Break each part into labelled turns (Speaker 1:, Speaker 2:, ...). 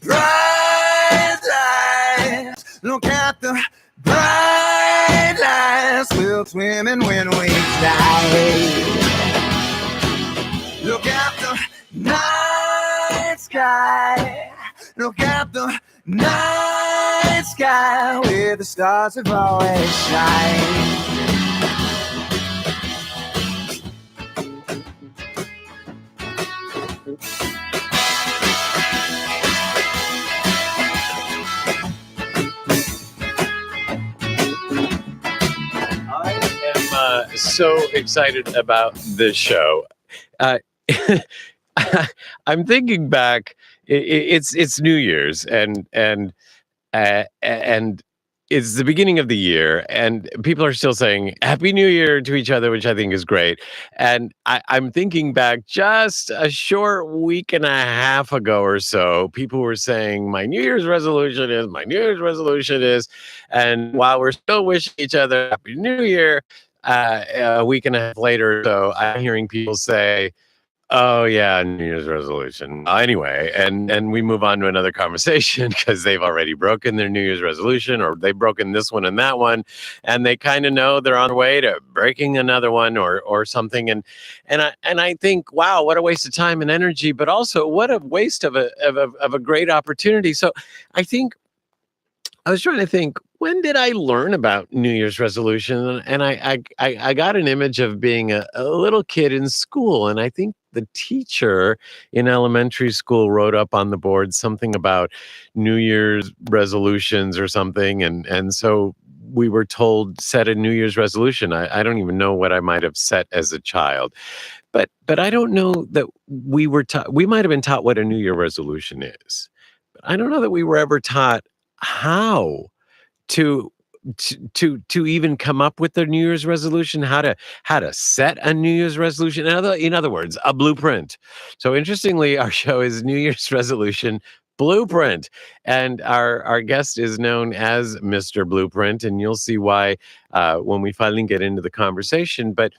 Speaker 1: bright lights. Look at the bright lights. We'll swimming when we die. Look at the night sky. Look at the night sky where the stars have always shined.
Speaker 2: So excited about this show. I'm thinking back. It's New Year's, and it's the beginning of the year, and people are still saying Happy New Year to each other, which I think is great. And I'm thinking back just a short week and a half ago or so, people were saying my New Year's resolution is, and while we're still wishing each other Happy New Year, a week and a half later, so I'm hearing people say, "Oh yeah, New Year's resolution." Anyway, and we move on to another conversation because they've already broken their New Year's resolution, or they've broken this one and that one, and they kind of know they're on their way to breaking another one or something. And I think, wow, what a waste of time and energy, but also what a waste of a great opportunity. So I think I was trying to think, when did I learn about New Year's resolution? And I got an image of being a little kid in school, and I think the teacher in elementary school wrote up on the board something about New Year's resolutions or something, and so we were told, set a New Year's resolution. I don't even know what I might have set as a child, but I don't know that we were taught. We might have been taught what a New Year resolution is, but I don't know that we were ever taught how to even come up with their New Year's resolution, how to set a New Year's resolution. In other words, a blueprint. So interestingly, our show is New Year's resolution blueprint, and our guest is known as Mr. Blueprint, and you'll see why when we finally get into the conversation. But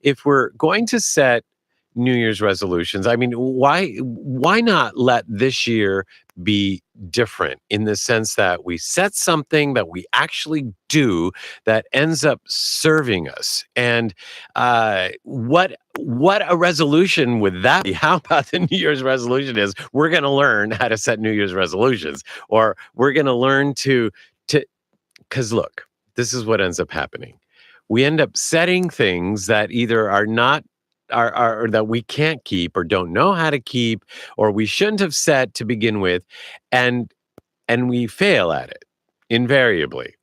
Speaker 2: if we're going to set New Year's resolutions, I mean, why not let this year be different in the sense that we set something that we actually do that ends up serving us? And what a resolution would that be? How about the New Year's resolution is we're going to learn how to set New Year's resolutions, or we're going to learn to because look, this is what ends up happening. We end up setting things that either are not are that we can't keep or don't know how to keep, or we shouldn't have set to begin with, and we fail at it invariably,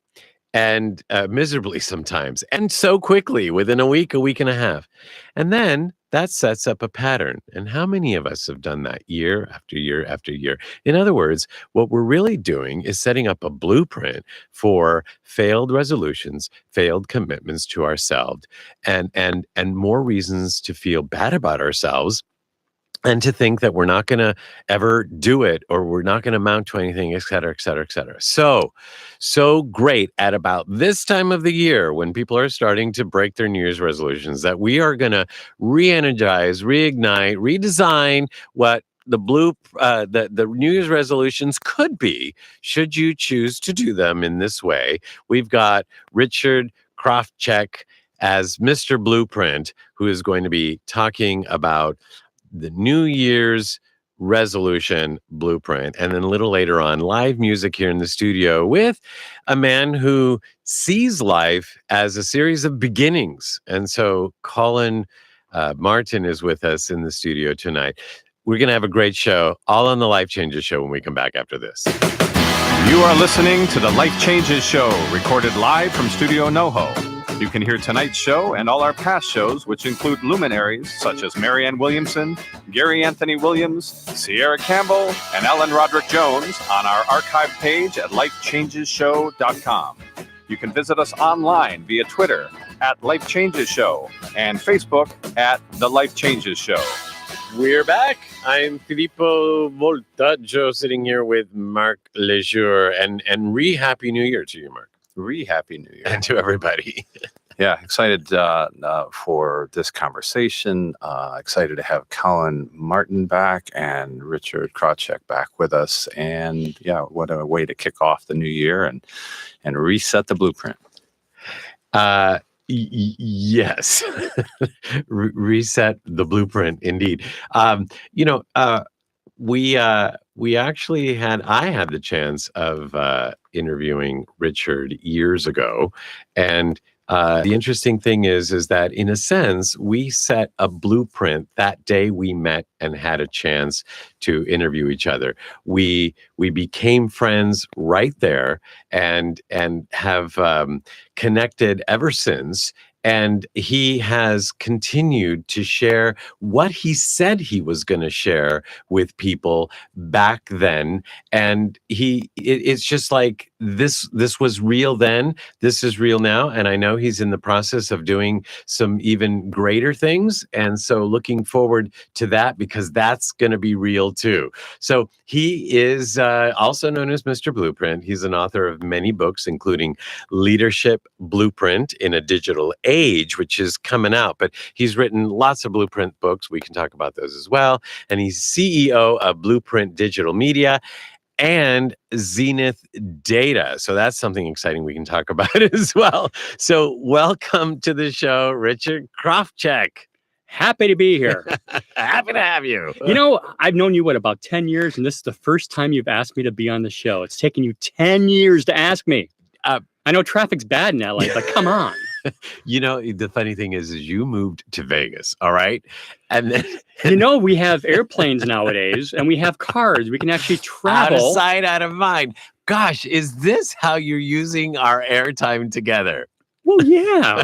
Speaker 2: and miserably sometimes, and so quickly within a week and a half. And then that sets up a pattern. And how many of us have done that year after year after year? In other words, what we're really doing is setting up a blueprint for failed resolutions, failed commitments to ourselves, and more reasons to feel bad about ourselves, and to think that we're not going to ever do it, or we're not going to amount to anything, et cetera, et cetera, et cetera. So great at about this time of the year when people are starting to break their New Year's resolutions, that we are going to re-energize, reignite, redesign what the New Year's resolutions could be, should you choose to do them in this way. We've got Richard Krawczyk as Mr. Blueprint, who is going to be talking about the New Year's resolution blueprint. And then a little later on, live music here in the studio with a man who sees life as a series of beginnings. And so Colin Martin is with us in the studio tonight. We're going to have a great show, all on the Life Changes Show when we come back after this.
Speaker 3: You are listening to the Life Changes Show, recorded live from Studio NoHo. You can hear tonight's show and all our past shows, which include luminaries such as Marianne Williamson, Gary Anthony Williams, Sierra Campbell, and Ellen Roderick Jones on our archive page at lifechangeshow.com. You can visit us online via Twitter at Life Changes Show and Facebook at The Life Changes Show.
Speaker 2: We're back. I'm Filippo Voltaggio, sitting here with Mark Lejour, and Happy New Year to you, Mark.
Speaker 4: Happy New Year.
Speaker 2: And to everybody.
Speaker 3: Yeah, excited for this conversation. Excited to have Colin Martin back and Richard Krawczyk back with us. And yeah, what a way to kick off the new year and reset the blueprint.
Speaker 2: Yes. Reset the blueprint, indeed. We actually I had the chance of interviewing Richard years ago, and the interesting thing is that in a sense we set a blueprint that day we met and had a chance to interview each other. We became friends right there, and have connected ever since. And he has continued to share what he said he was going to share with people back then. And it's just like this was real then, this is real now. And I know he's in the process of doing some even greater things. And so looking forward to that, because that's going to be real too. So he is also known as Mr. Blueprint. He's an author of many books, including Leadership Blueprint in a Digital Age, which is coming out. But he's written lots of Blueprint books. We can talk about those as well. And he's CEO of Blueprint Digital Media and Zenith Data. So that's something exciting we can talk about as well. So welcome to the show, Richard Krawczyk.
Speaker 4: Happy to be here.
Speaker 2: Happy to have you.
Speaker 4: You know, I've known you, about 10 years, and this is the first time you've asked me to be on the show. It's taken you 10 years to ask me. I know traffic's bad in LA, but come on.
Speaker 2: You know, the funny thing is you moved to Vegas, all right? And then...
Speaker 4: You know, we have airplanes nowadays, and we have cars. We can actually travel.
Speaker 2: Out of sight, out of mind. Gosh, is this how you're using our airtime together?
Speaker 4: Well, yeah.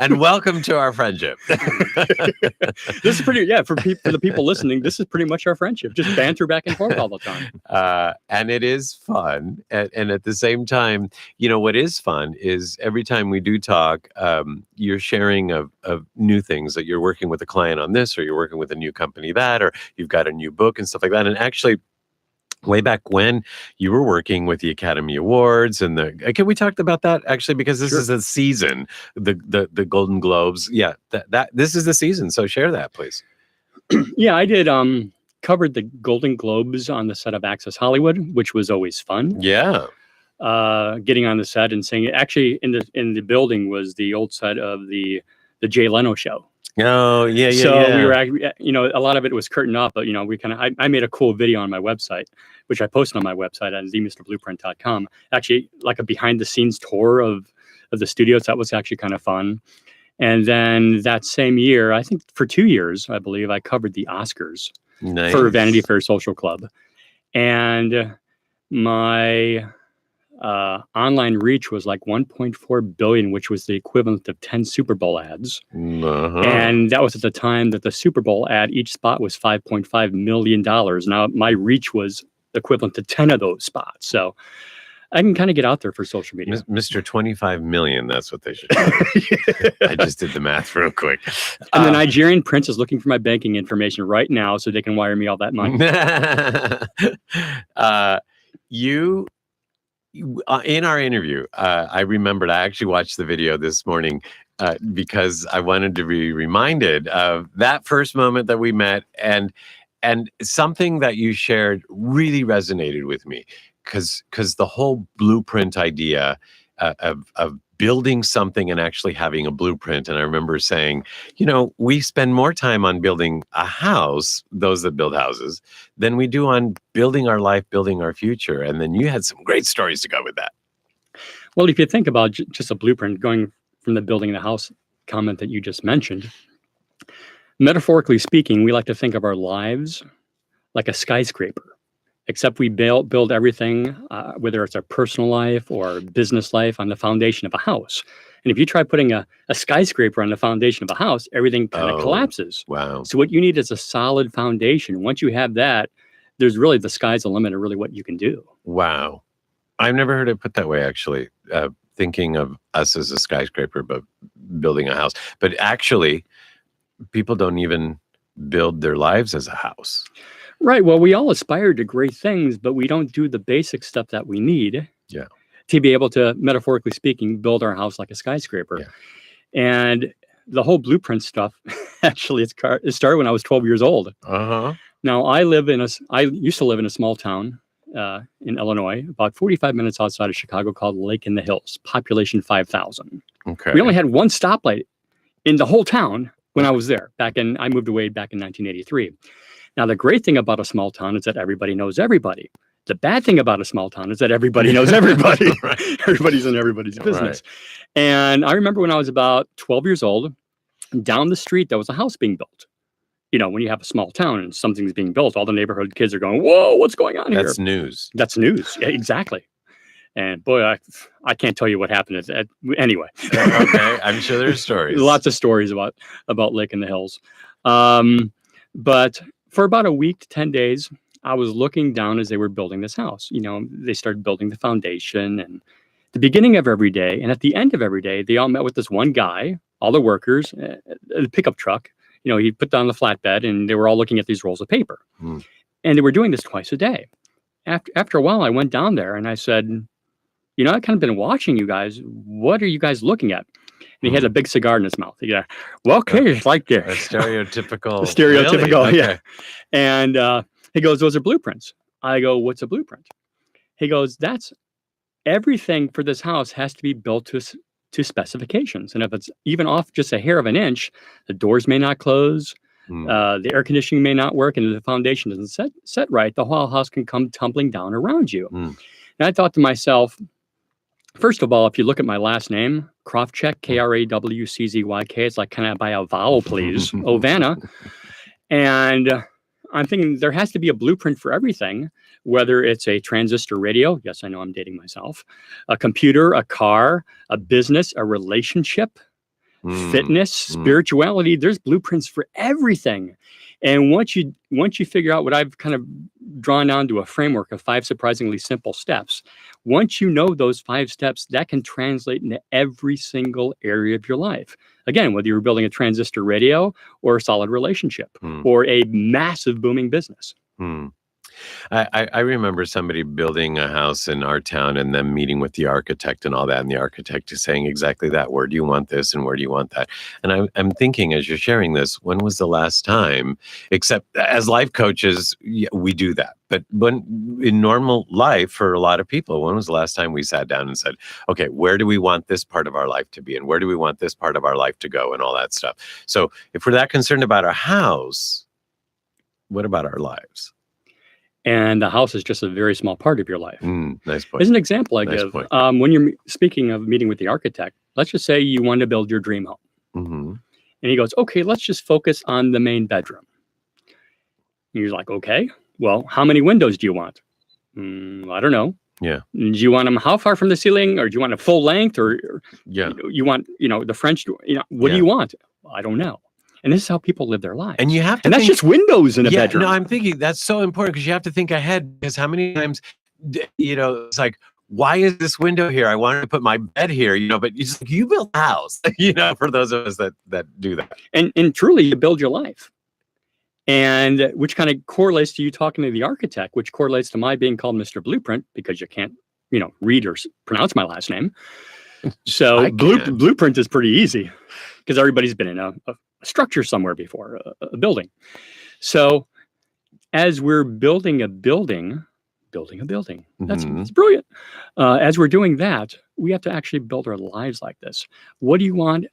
Speaker 2: And welcome to our friendship.
Speaker 4: This is pretty, for the people listening, this is pretty much our friendship. Just banter back and forth all the time.
Speaker 2: And it is fun. And at the same time, you know, what is fun is every time we do talk, you're sharing of new things, that you're working with a client on this, or you're working with a new company that, or you've got a new book and stuff like that. And actually, way back when you were working with the Academy Awards and can we talk about that actually, because this is the season, the Golden Globes. Yeah, that this is the season. So share that, please.
Speaker 4: Yeah, I did covered the Golden Globes on the set of Access Hollywood, which was always fun.
Speaker 2: Yeah.
Speaker 4: Getting on the set and saying, actually in the building was the old set of the Jay Leno show.
Speaker 2: Oh, yeah.
Speaker 4: So we were, you know, a lot of it was curtained off, but, you know, I made a cool video on my website, which I posted on my website at themrblueprint.com. Actually, like a behind the scenes tour of the studios. That was actually kind of fun. And then that same year, I think for 2 years, I believe, I covered the Oscars for Vanity Fair Social Club. And my online reach was like 1.4 billion, which was the equivalent of 10 Super Bowl ads. And that was at the time that the Super Bowl ad, each spot was $5.5 million. Now my reach was equivalent to 10 of those spots. So I can kind of get out there for social media.
Speaker 2: Mr. 25 million, that's what they should do. I just did the math real quick.
Speaker 4: And the Nigerian prince is looking for my banking information right now so they can wire me all that money.
Speaker 2: In our interview, I remembered, I actually watched the video this morning because I wanted to be reminded of that first moment that we met, and something that you shared really resonated with me, because the whole blueprint idea of building something and actually having a blueprint. And I remember saying, you know, we spend more time on building a house, those that build houses, than we do on building our life, building our future. And then you had some great stories to go with that.
Speaker 4: Well, if you think about just a blueprint, going from the building the house comment that you just mentioned, metaphorically speaking, we like to think of our lives like a skyscraper. Except we build everything, whether it's our personal life or business life, on the foundation of a house. And if you try putting a skyscraper on the foundation of a house, everything kind of collapses.
Speaker 2: Wow.
Speaker 4: So what you need is a solid foundation. Once you have that, there's really, the sky's the limit of really what you can do.
Speaker 2: Wow. I've never heard it put that way, actually, thinking of us as a skyscraper, but building a house. But actually, people don't even build their lives as a house.
Speaker 4: Right. Well, we all aspire to great things, but we don't do the basic stuff that we need to be able to, metaphorically speaking, build our house like a skyscraper.
Speaker 2: Yeah.
Speaker 4: And the whole blueprint stuff, actually, it started when I was 12 years old.
Speaker 2: Uh-huh.
Speaker 4: Now, I used to live in a small town in Illinois, about 45 minutes outside of Chicago, called Lake in the Hills, population 5,000.
Speaker 2: Okay.
Speaker 4: We only had one stoplight in the whole town when I was there. I moved away back in 1983. Now, the great thing about a small town is that everybody knows everybody. The bad thing about a small town is that everybody knows everybody.
Speaker 2: Right.
Speaker 4: Everybody's in everybody's business. Right. And I remember when I was about 12 years old, down the street, there was a house being built. You know, when you have a small town and something's being built, all the neighborhood kids are going, whoa, what's going on here?
Speaker 2: That's news.
Speaker 4: That's news. Yeah, exactly. And boy, I can't tell you what happened. Anyway.
Speaker 2: Okay, I'm sure there's stories.
Speaker 4: Lots of stories about Lake in the Hills. But for about a week to 10 days, I was looking down as they were building this house. You know, they started building the foundation, and the beginning of every day and at the end of every day, they all met with this one guy, all the workers, the pickup truck. You know, he put down the flatbed, and they were all looking at these rolls of paper. And they were doing this twice a day. After a while, I went down there and I said, you know, I've kind of been watching you guys. What are you guys looking at? And he had a big cigar in his mouth. He goes, well, okay, it's like this.
Speaker 2: A stereotypical.
Speaker 4: Stereotypical,
Speaker 2: really?
Speaker 4: yeah.
Speaker 2: Okay.
Speaker 4: And he goes, those are blueprints. I go, what's a blueprint? He goes, that's everything for this house has to be built to specifications. And if it's even off just a hair of an inch, the doors may not close, the air conditioning may not work, and if the foundation doesn't set right, the whole house can come tumbling down around you. And I thought to myself, first of all, if you look at my last name, Krawczyk, Krawczzyk, it's like, can I buy a vowel, please? Vanna. And I'm thinking there has to be a blueprint for everything, whether it's a transistor radio. Yes, I know I'm dating myself. A computer, a car, a business, a relationship, fitness, spirituality. There's blueprints for everything. And once you figure out what I've kind of drawn down to a framework of 5 surprisingly simple steps, once you know those 5 steps, that can translate into every single area of your life. Again, whether you're building a transistor radio or a solid relationship or a massive booming business.
Speaker 2: I remember somebody building a house in our town and then meeting with the architect and all that. And the architect is saying exactly that. Where do you want this? And where do you want that? And I'm thinking, as you're sharing this, when was the last time, except as life coaches, we do that. But when in normal life, for a lot of people, when was the last time we sat down and said, okay, where do we want this part of our life to be? And where do we want this part of our life to go? And all that stuff. So if we're that concerned about our house, what about our lives?
Speaker 4: And the house is just a very small part of your life.
Speaker 2: Nice point.
Speaker 4: As an example I give, when you're speaking of meeting with the architect, let's just say you want to build your dream home. And he goes, okay, let's just focus on the main bedroom. And you're like, okay, well, how many windows do you want? I don't know.
Speaker 2: Yeah.
Speaker 4: Do you want them how far from the ceiling, or do you want a full length, or you want, the French door? What do you want? I don't know. And this is how people live their lives.
Speaker 2: And you have to,
Speaker 4: and that's just windows in a bedroom.
Speaker 2: No, I'm thinking that's so important because you have to think ahead. Because how many times, it's like, why is this window here? I wanted to put my bed here, but you built a house, for those of us that do that.
Speaker 4: And truly, you build your life. And which kind of correlates to you talking to the architect, which correlates to my being called Mr. Blueprint, because you can't, read or pronounce my last name. So blueprint is pretty easy because everybody's been in a structure somewhere before, a building. So as we're building a building, that's brilliant. As we're doing that, we have to actually build our lives like this. What do you want?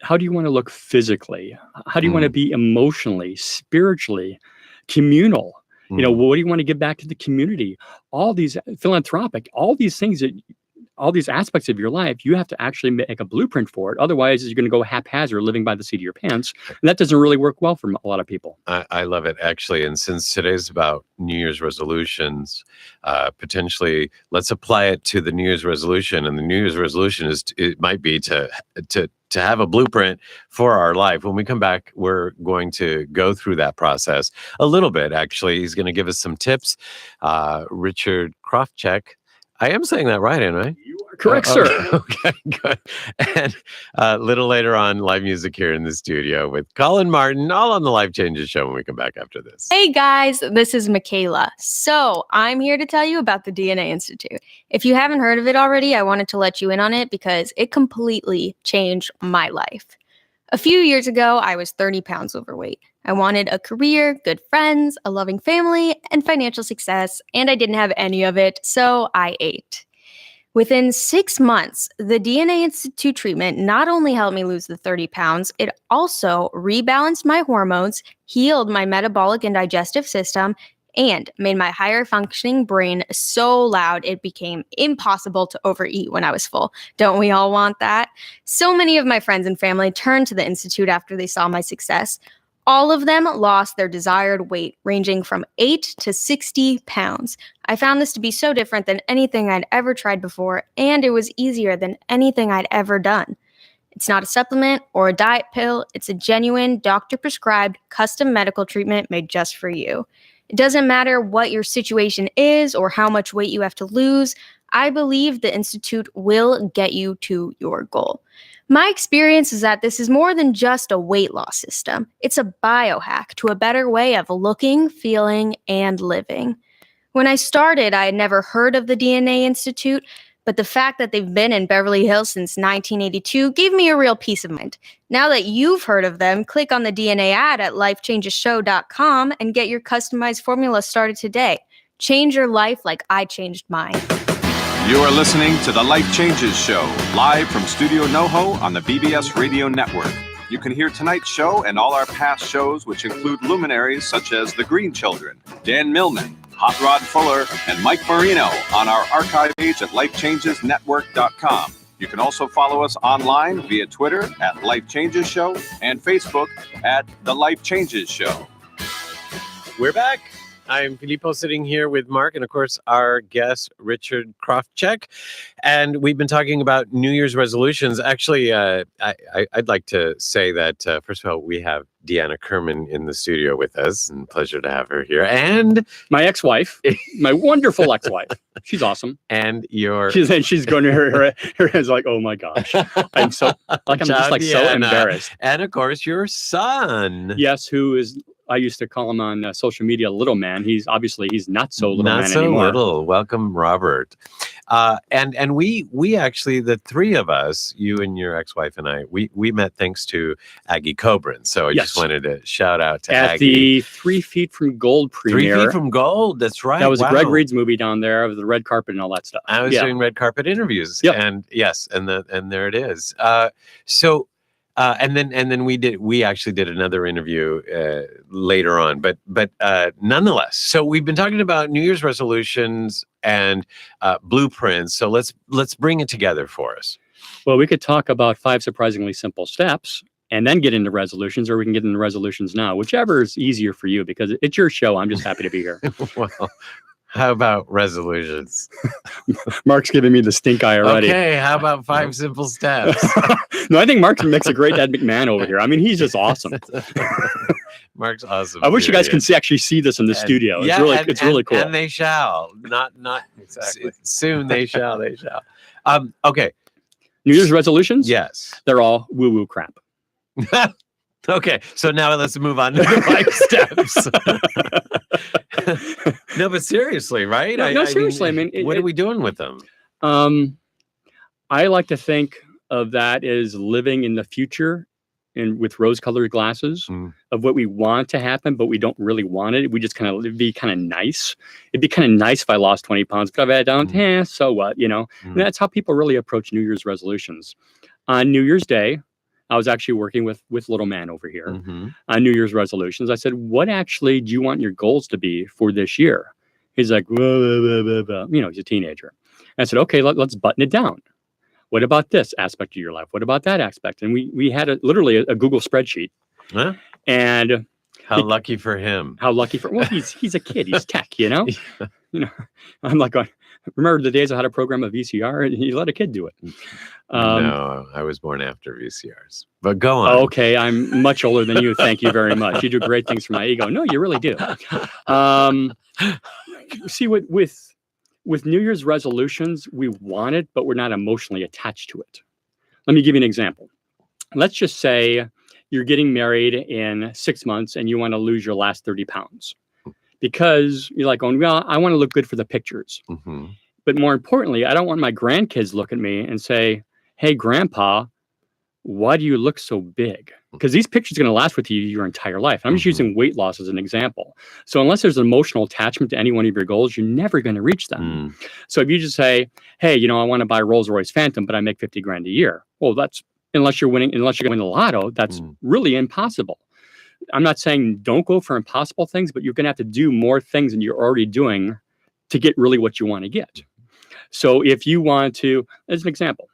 Speaker 4: How do you want to look physically? How do you want to be emotionally, spiritually, communal? What do you want to give back to the community? All these philanthropic, all these things all these aspects of your life, you have to actually make a blueprint for it. Otherwise, you're going to go haphazard, living by the seat of your pants. And that doesn't really work well for a lot of people. I love it, actually. And since today's about New Year's resolutions, potentially let's apply it to the New Year's resolution. And the New Year's resolution it might be to have a blueprint for our life. When we come back, we're going to go through that process a little bit, actually. He's going to give us some tips. Richard Krawczyk. I am saying that right, ain't I? You are Correct, sir.
Speaker 2: Okay, good. And a little later on, live music here in the studio with Colin Martin, all on the Life Changes Show when we come back after this.
Speaker 5: Hey guys, this is Michaela. So I'm here to tell you about the DNA Institute. If you haven't heard of it already, I wanted to let you in on it because it completely changed my life. A few years ago, I was 30 pounds overweight. I wanted a career, good friends, a loving family, and financial success, and I didn't have any of it, so I ate. Within 6 months, the DNA Institute treatment not only helped me lose the 30 pounds, it also rebalanced my hormones, healed my metabolic and digestive system, and made my higher functioning brain so loud it became impossible to overeat when I was full. Don't we all want that? So many of my friends and family turned to the Institute after they saw my success. All of them lost their desired weight, ranging from 8 to 60 pounds. I found this to be so different than anything I'd ever tried before, and it was easier than anything I'd ever done. It's not a supplement or a diet pill. It's a genuine, doctor-prescribed, custom medical treatment made just for you. It doesn't matter what your situation is or how much weight you have to lose. I believe the Institute will get you to your goal. My experience is that this is more than just a weight loss system. It's a biohack to a better way of looking, feeling, and living. When I started, I had never heard of the DNA Institute, but the fact that they've been in Beverly Hills since 1982 gave me a real peace of mind. Now that you've heard of them, click on the DNA ad at lifechangeshow.com and get your customized formula started today. Change your life like I changed mine.
Speaker 3: You are listening to The Life Changes Show, live from Studio NoHo on the BBS Radio Network. You can hear tonight's show and all our past shows, which include luminaries such as The Green Children, Dan Millman, Hot Rod Fuller, and Mike Marino on our archive page at lifechangesnetwork.com. You can also follow us online via Twitter at Life Changes Show and Facebook at The Life Changes Show.
Speaker 2: We're back. I'm Filippo sitting here with Mark and, of course, our guest, Richard Krawczyk. And we've been talking about New Year's resolutions. Actually, I'd like to say that, first of all, we have Deanna Kerman in the studio with us, and pleasure to have her here. And
Speaker 4: My ex-wife, my wonderful ex-wife. She's awesome.
Speaker 2: and your
Speaker 4: She's going to her head's like, oh my gosh. I'm so
Speaker 2: Deanna.
Speaker 4: embarrassed.
Speaker 2: And, of course, your son.
Speaker 4: Yes, who is, I used to call him on social media Little Man. He's not so little
Speaker 2: Not
Speaker 4: man
Speaker 2: so
Speaker 4: anymore.
Speaker 2: little. Welcome, Robert. And we actually, the three of us, you and your ex-wife and I, we met thanks to Aggie Coburn. So I
Speaker 4: Yes.
Speaker 2: just wanted to shout out to
Speaker 4: At
Speaker 2: Aggie.
Speaker 4: the 3 Feet from Gold
Speaker 2: 3
Speaker 4: premiere.
Speaker 2: Feet from Gold. That's right.
Speaker 4: That was
Speaker 2: Wow.
Speaker 4: Greg Reed's movie down there of the red carpet and all that stuff.
Speaker 2: I was doing red carpet interviews.
Speaker 4: Yep.
Speaker 2: And yes, and there it is. And then we actually did another interview later on, but nonetheless, so we've been talking about New Year's resolutions and blueprints. So let's bring it together for us.
Speaker 4: Well, we could talk about 5 surprisingly simple steps and then get into resolutions, or we can get into resolutions now, whichever is easier for you, because it's your show. I'm just happy to be here.
Speaker 2: Well, how about resolutions?
Speaker 4: Mark's giving me the stink eye already.
Speaker 2: Okay, how about 5 simple steps?
Speaker 4: No, I think Mark makes a great Ed McMahon over here. I mean, he's just awesome.
Speaker 2: Mark's awesome.
Speaker 4: I wish you guys
Speaker 2: period.
Speaker 4: can actually see this in the studio. It's really cool.
Speaker 2: And they shall. Not
Speaker 4: Exactly.
Speaker 2: soon they shall. Okay.
Speaker 4: New Year's resolutions?
Speaker 2: Yes.
Speaker 4: They're all woo-woo crap.
Speaker 2: Okay, so now let's move on to the 5 steps. No, but seriously, right?
Speaker 4: No, seriously. I mean,
Speaker 2: what are we doing with them?
Speaker 4: I like to think of that as living in the future and with rose-colored glasses of what we want to happen, but we don't really want it. We just it'd be kind of nice. It'd be kind of nice if I lost 20 pounds, but if I don't, so what, And that's how people really approach New Year's resolutions. On New Year's Day, I was actually working with Little Man over here on New Year's resolutions. I said, what actually do you want your goals to be for this year? He's like, blah, blah, blah, blah, blah. He's a teenager. And I said, okay, let's button it down. What about this aspect of your life? What about that aspect? And we had literally a Google spreadsheet.
Speaker 2: Huh?
Speaker 4: And
Speaker 2: how lucky for him.
Speaker 4: How lucky for he's a kid. He's tech, I'm like, remember the days I had a program a VCR and you let a kid do it.
Speaker 2: No, I was born after VCRs. But go on.
Speaker 4: Okay, I'm much older than you. Thank you very much. You do great things for my ego. No, you really do. See, with with New Year's resolutions, we want it, but we're not emotionally attached to it. Let me give you an example. Let's just say you're getting married in 6 months and you want to lose your last 30 pounds because you're like going, well, I want to look good for the pictures.
Speaker 2: Mhm.
Speaker 4: But more importantly, I don't want my grandkids look at me and say, hey, grandpa, why do you look so big? Because these pictures are going to last with you your entire life. I'm just using weight loss as an example. So unless there's an emotional attachment to any one of your goals, you're never going to reach them. So if you just say, hey, I want to buy a Rolls Royce Phantom, but I make 50 grand a year. Well, that's unless you're going to win the lotto, that's really impossible. I'm not saying don't go for impossible things, but you're going to have to do more things than you're already doing to get really what you want to get. So if you want to, as an example,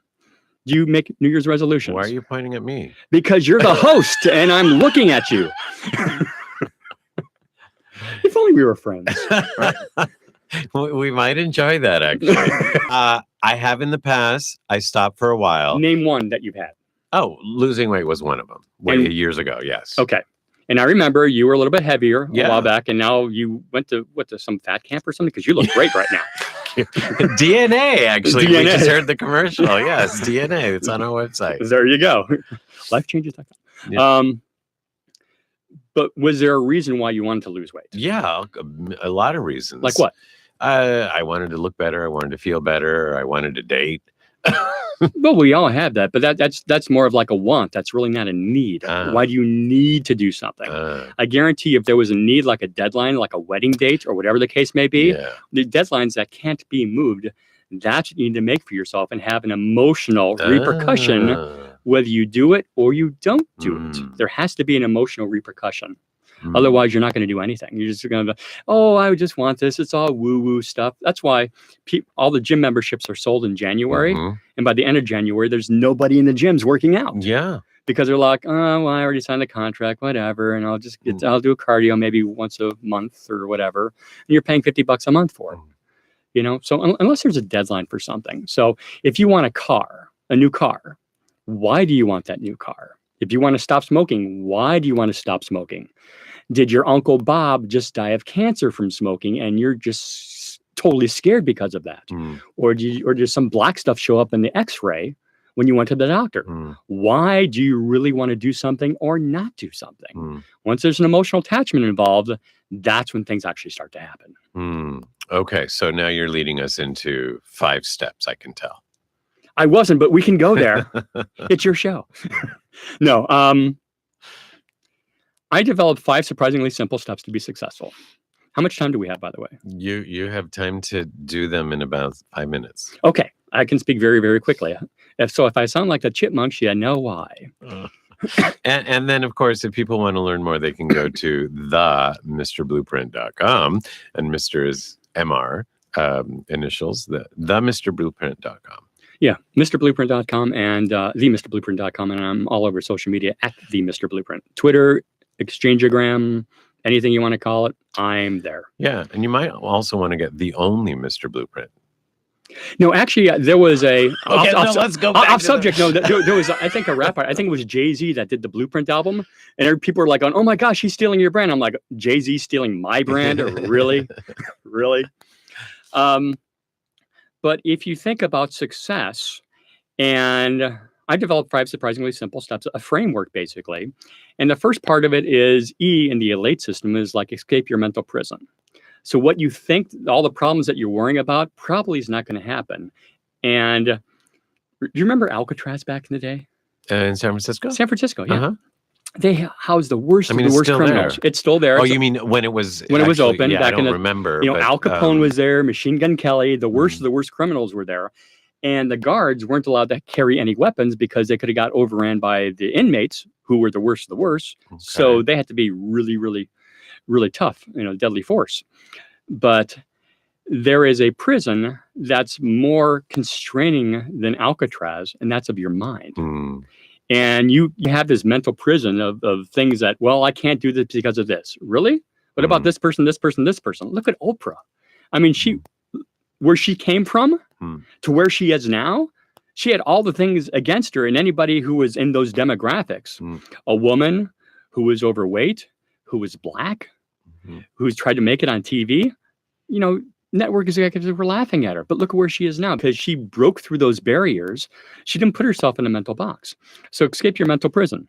Speaker 4: do you make New Year's resolutions?
Speaker 2: Why are you pointing at me?
Speaker 4: Because you're the host and I'm looking at you. If only we were friends.
Speaker 2: We might enjoy that, actually. I have in the past. I stopped for a while.
Speaker 4: Name one that you've had.
Speaker 2: Oh, losing weight was one of them. Years ago, yes.
Speaker 4: Okay. And I remember you were a little bit heavier a
Speaker 2: Yeah.
Speaker 4: while back, and now you went to some fat camp or something because you look great right now.
Speaker 2: DNA, actually. We
Speaker 4: DNA.
Speaker 2: just heard the commercial. Yes, DNA. It's on our website.
Speaker 4: There you go. Lifechanges.com.
Speaker 2: Yeah.
Speaker 4: But was there a reason why you wanted to lose weight?
Speaker 2: Yeah, a lot of reasons.
Speaker 4: Like what?
Speaker 2: I wanted to look better. I wanted to feel better. I wanted to date.
Speaker 4: Well, we all have that, but that's more of like a want. That's really not a need. Why do you need to do something? I guarantee if there was a need, like a deadline, like a wedding date or whatever the case may be, the deadlines that can't be moved, that's what you need to make for yourself and have an emotional repercussion, whether you do it or you don't do it. There has to be an emotional repercussion. Otherwise, you're not going to do anything. You're just going to, I just want this. It's all woo-woo stuff. That's why all the gym memberships are sold in January. And by the end of January, there's nobody in the gyms working out.
Speaker 2: Yeah.
Speaker 4: Because they're like, well, I already signed the contract, whatever. And I'll just I'll do a cardio maybe once a month or whatever. And you're paying $50 a month for it. So unless there's a deadline for something. So if you want a new car, why do you want that new car? If you want to stop smoking, why do you want to stop smoking? Did your Uncle Bob just die of cancer from smoking and you're just totally scared because of that? Or did some black stuff show up in the x-ray when you went to the doctor? Why do you really want to do something or not do something? Once there's an emotional attachment involved, that's when things actually start to happen.
Speaker 2: Okay, so now you're leading us into 5 steps, I can tell.
Speaker 4: I wasn't, but we can go there. It's your show. No, I developed 5 surprisingly simple steps to be successful. How much time do we have, by the way?
Speaker 2: You have time to do them in about 5 minutes.
Speaker 4: Okay, I can speak very, very quickly. If I sound like the chipmunks, you know why.
Speaker 2: And then, of course, if people want to learn more, they can go to themrblueprint.com, and Mr. is MR initials, themrblueprint.com.
Speaker 4: Yeah, MrBlueprint.com and themrblueprint.com, and I'm all over social media at themrblueprint. Twitter, Exchangeogram, anything you want to call it, I'm there.
Speaker 2: Yeah, and you might also want to get the only Mr. Blueprint.
Speaker 4: No, actually, there was a
Speaker 2: let's go back
Speaker 4: off
Speaker 2: to
Speaker 4: subject. No, there was I think a rapper. I think it was Jay-Z that did the Blueprint album, and people were like, "Oh my gosh, he's stealing your brand." I'm like, Jay-Z stealing my brand? Really, really? But if you think about success, and I developed 5 surprisingly simple steps, a framework basically, and the first part of it is E in the ELATE system is like escape your mental prison. So what you think, all the problems that you're worrying about probably is not going to happen. And do you remember Alcatraz back in the day?
Speaker 2: In San Francisco?
Speaker 4: San Francisco, yeah.
Speaker 2: Uh-huh.
Speaker 4: They housed the worst of the
Speaker 2: it's
Speaker 4: worst
Speaker 2: still
Speaker 4: criminals.
Speaker 2: there.
Speaker 4: It's still there.
Speaker 2: Oh, you mean when it was
Speaker 4: open?
Speaker 2: Yeah,
Speaker 4: back
Speaker 2: I don't
Speaker 4: in the,
Speaker 2: remember.
Speaker 4: Al Capone was there. Machine Gun Kelly. The worst of the worst criminals were there, and the guards weren't allowed to carry any weapons because they could have got overran by the inmates who were the worst of the worst. Okay. So they had to be really, really, really tough. Deadly force. But there is a prison that's more constraining than Alcatraz, and that's of your mind. And you have this mental prison of things that, well, I can't do this because of this. Really? What about this person, this person, this person? Look at Oprah. I mean, where she came from to where she is now, she had all the things against her, and anybody who was in those demographics. A woman who was overweight, who was black, who's tried to make it on TV, network executives were laughing at her. But look where she is now, because she broke through those barriers. She didn't put herself in a mental box. So escape your mental prison.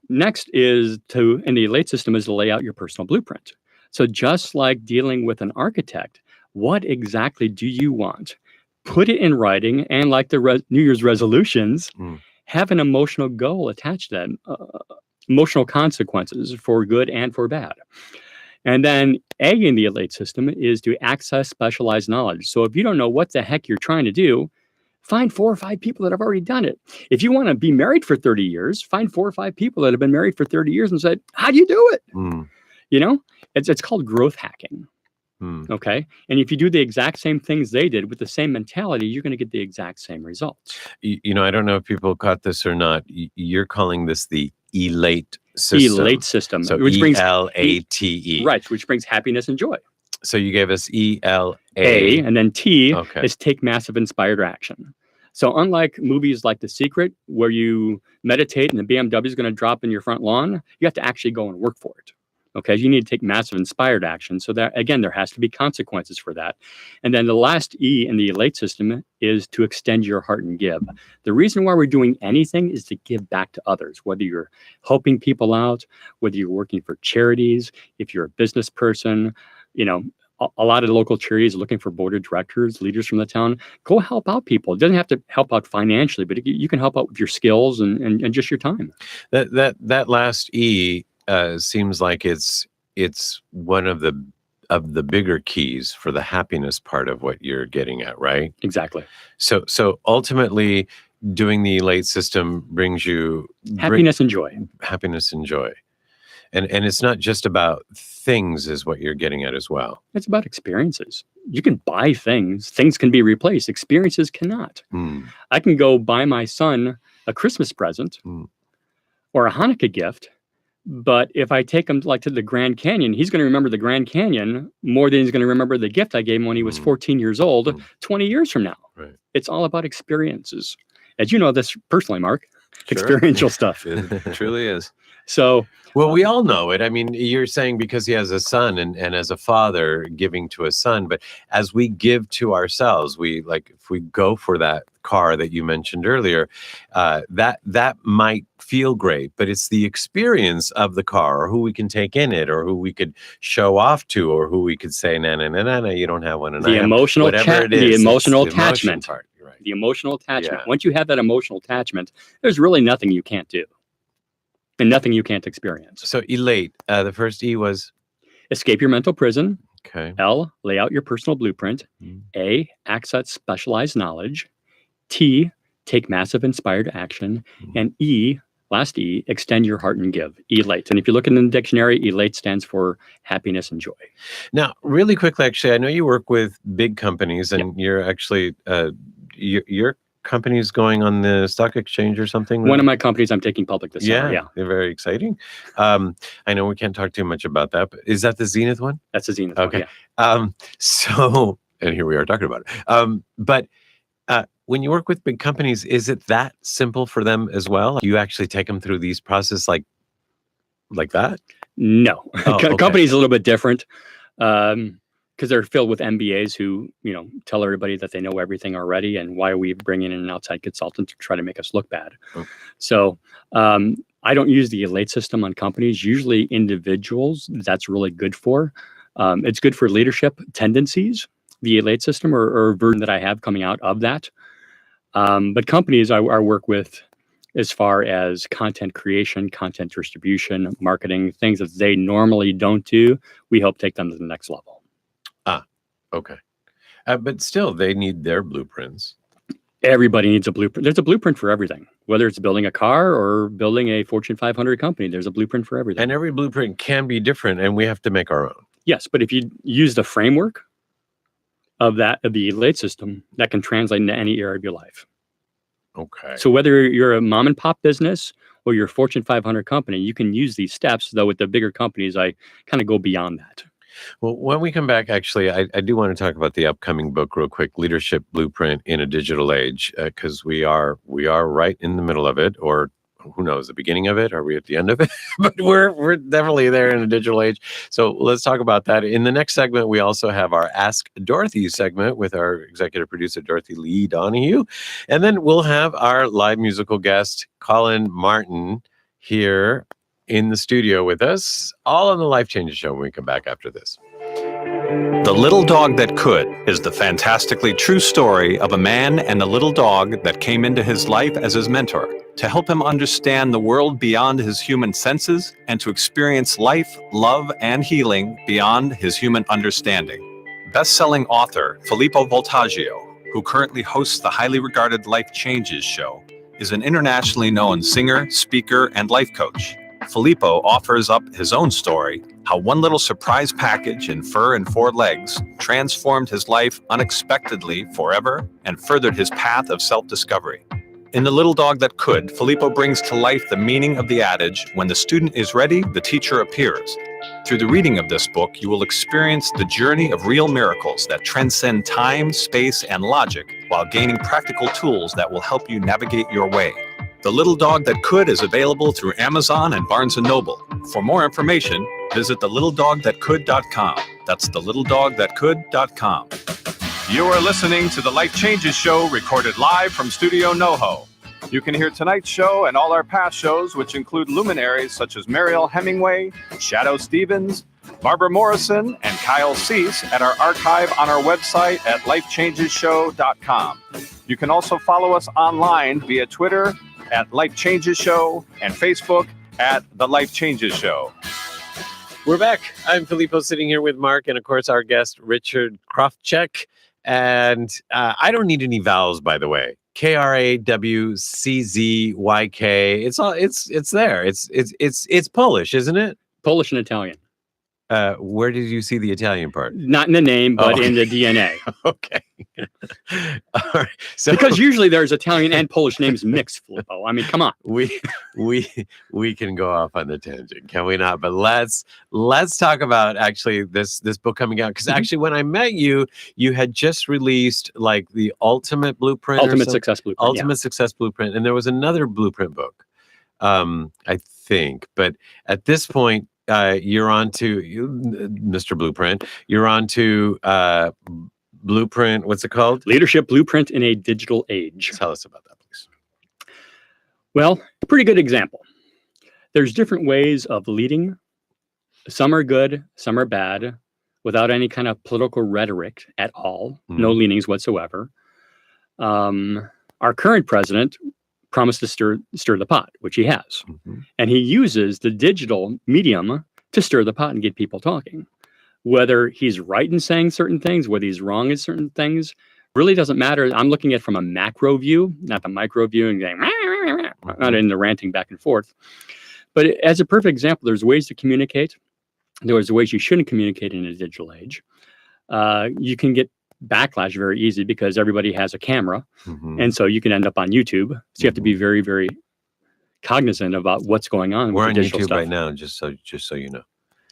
Speaker 4: Next is in the Elate system, is to lay out your personal blueprint. So just like dealing with an architect, what exactly do you want? Put it in writing, and like the New Year's resolutions, have an emotional goal attached to them, emotional consequences for good and for bad. And then A in the Elate system is to access specialized knowledge. So if you don't know what the heck you're trying to do, find 4 or 5 people that have already done it. If you want to be married for 30 years, find 4 or 5 people that have been married for 30 years and said, how do you do it? You know, it's called growth hacking. Okay. And if you do the exact same things they did with the same mentality, you're going to get the exact same results.
Speaker 2: You know, I don't know if people caught this or not. You're calling this the Elate system.
Speaker 4: Elate system.
Speaker 2: So
Speaker 4: which brings
Speaker 2: ELATE.
Speaker 4: Right, which brings happiness and joy.
Speaker 2: So you gave us ELA.
Speaker 4: And then T
Speaker 2: Okay.
Speaker 4: is take massive inspired action. So unlike movies like The Secret, where you meditate and the BMW is going to drop in your front lawn, you have to actually go and work for it. Okay, you need to take massive inspired action. So that, again, there has to be consequences for that. And then the last E in the Elate system is to extend your heart and give. The reason why we're doing anything is to give back to others, whether you're helping people out, whether you're working for charities, if you're a business person, you know, a lot of the local charities are looking for board of directors, leaders from the town. Go help out people. It doesn't have to help out financially, but you can help out with your skills and just your time.
Speaker 2: That last E seems like it's one of the bigger keys for the happiness part of what you're getting at, right?
Speaker 4: Exactly.
Speaker 2: So ultimately, doing the Elate system brings you
Speaker 4: Happiness and joy.
Speaker 2: Happiness and joy. And it's not just about things, is what you're getting at as well.
Speaker 4: It's about experiences. You can buy things. Things can be replaced. Experiences cannot. I can go buy my son a Christmas present or a Hanukkah gift, but if I take him to the Grand Canyon, he's going to remember the Grand Canyon more than he's going to remember the gift I gave him when he was 14 years old, 20 years from now.
Speaker 2: Right.
Speaker 4: It's all about experiences. As you know this personally, Mark,
Speaker 3: Sure.
Speaker 4: experiential stuff.
Speaker 3: It truly is.
Speaker 4: So,
Speaker 2: Well, we all know it. I mean, you're saying because he has a son and as a father giving to a son, but as we give to ourselves, if we go for that car that you mentioned earlier, that might feel great, but it's the experience of the car, or who we can take in it, or who we could show off to, or who we could say, no, you don't have one. And
Speaker 4: the emotional
Speaker 2: whatever it is,
Speaker 4: the emotional
Speaker 2: it's the emotion
Speaker 4: attachment.
Speaker 2: part. Right.
Speaker 4: The emotional attachment.
Speaker 2: Yeah.
Speaker 4: Once you have that emotional attachment, there's really nothing you can't do and nothing you can't experience.
Speaker 2: So Elate, the first E was?
Speaker 4: Escape your mental prison.
Speaker 2: Okay.
Speaker 4: L, lay out your personal blueprint. A, access specialized knowledge. T, take massive inspired action. And E, last E, extend your heart and give. Elate. And if you look in the dictionary, Elate stands for happiness and joy.
Speaker 2: Now, really quickly, actually, I know you work with big companies, and you're actually your company's going on the stock exchange or something.
Speaker 4: One of my companies I'm taking public this summer. Yeah,
Speaker 2: they're very exciting. I know we can't talk too much about that, but is that the Zenith one?
Speaker 4: That's the Zenith
Speaker 2: Okay.
Speaker 4: one, yeah.
Speaker 2: So, and here we are talking about it. But when you work with big companies, is it that simple for them as well? You actually take them through these processes like that?
Speaker 4: No.
Speaker 2: Oh, okay.
Speaker 4: Company's a little bit different because they're filled with MBAs who, tell everybody that they know everything already, and why are we bringing in an outside consultant to try to make us look bad?
Speaker 2: Okay.
Speaker 4: So I don't use the Elate system on companies. Usually individuals, that's really good for. It's good for leadership tendencies, the Elate system or a version that I have coming out of that. But companies I work with as far as content creation, content distribution, marketing, things that they normally don't do, we help take them to the next level.
Speaker 2: Okay. But still, they need their blueprints.
Speaker 4: Everybody needs a blueprint. There's a blueprint for everything, whether it's building a car or building a Fortune 500 company. There's a blueprint for everything.
Speaker 2: And every blueprint can be different, and we have to make our own.
Speaker 4: Yes, but if you use the framework of the Elate system, that can translate into any area of your life.
Speaker 2: Okay.
Speaker 4: So whether you're a mom and pop business or you're a Fortune 500 company, you can use these steps. Though with the bigger companies, I kind of go beyond that.
Speaker 2: Well, when we come back, actually, I do want to talk about the upcoming book real quick, Leadership Blueprint in a Digital Age, because we are right in the middle of it, or who knows, the beginning of it? Are we at the end of it? But we're definitely there in a digital age. So let's talk about that. In the next segment, we also have our Ask Dorothy segment with our executive producer, Dorothy Lee Donahue. And then we'll have our live musical guest, Colin Martin, here in the studio with us, all on the Life Changes Show when we come back after this.
Speaker 3: The Little Dog That Could is the fantastically true story of a man and a little dog that came into his life as his mentor to help him understand the world beyond his human senses and to experience life, love, and healing beyond his human understanding. Best-selling author Filippo Voltaggio, who currently hosts the highly regarded Life Changes Show, is an internationally known singer, speaker, and life coach. Filippo offers up his own story, how one little surprise package in fur and 4 legs transformed his life unexpectedly forever and furthered his path of self-discovery. In The Little Dog That Could, Filippo brings to life the meaning of the adage, when the student is ready, the teacher appears. Through the reading of this book, you will experience the journey of real miracles that transcend time, space, and logic while gaining practical tools that will help you navigate your way. The Little Dog That Could is available through Amazon and Barnes & Noble. For more information, visit thelittledogthatcould.com. That's thelittledogthatcould.com. You are listening to the Life Changes Show, recorded live from Studio NoHo. You can hear tonight's show and all our past shows, which include luminaries such as Mariel Hemingway, Shadow Stevens, Barbara Morrison, and Kyle Cease at our archive on our website at lifechangesshow.com. You can also follow us online via Twitter at Life Changes Show and Facebook at The Life Changes Show.
Speaker 2: We're back. I'm Filippo, sitting here with Mark and, of course, our guest, Richard Krawczyk. And I don't need any vowels, by the way. Krawczyk. It's there. It's Polish, isn't it?
Speaker 4: Polish and Italian.
Speaker 2: Where did you see the Italian part?
Speaker 4: Not in the name, but in the DNA.
Speaker 2: Okay. All right. So
Speaker 4: because usually there's Italian and Polish names mixed, Filippo. I mean, come on.
Speaker 2: We can go off on the tangent, can we not? But let's talk about actually this book coming out, because actually when I met you, you had just released like the Ultimate Blueprint,
Speaker 4: Success Blueprint,
Speaker 2: Success Blueprint, and there was another blueprint book, I think. But at this point, you're on to Mr. Blueprint. You're on to Blueprint. What's it called?
Speaker 4: Leadership Blueprint in a Digital Age.
Speaker 2: Tell us about that, please.
Speaker 4: Well, a pretty good example. There's different ways of leading. Some are good, some are bad, without any kind of political rhetoric at all. No leanings whatsoever. Our current president promised to stir the pot, which he has. And he uses the digital medium to stir the pot and get people talking. Whether he's right in saying certain things, whether he's wrong in certain things, really doesn't matter. I'm looking at it from a macro view, not the micro view, and going, not in the ranting back and forth. But as a perfect example, there's ways to communicate. There's ways you shouldn't communicate in a digital age. You can get backlash very easy because everybody has a camera. And so you can end up on YouTube. So you have to be very, very cognizant about what's going on.
Speaker 2: We're
Speaker 4: with
Speaker 2: on
Speaker 4: digital
Speaker 2: YouTube
Speaker 4: stuff.
Speaker 2: right now, just so you know.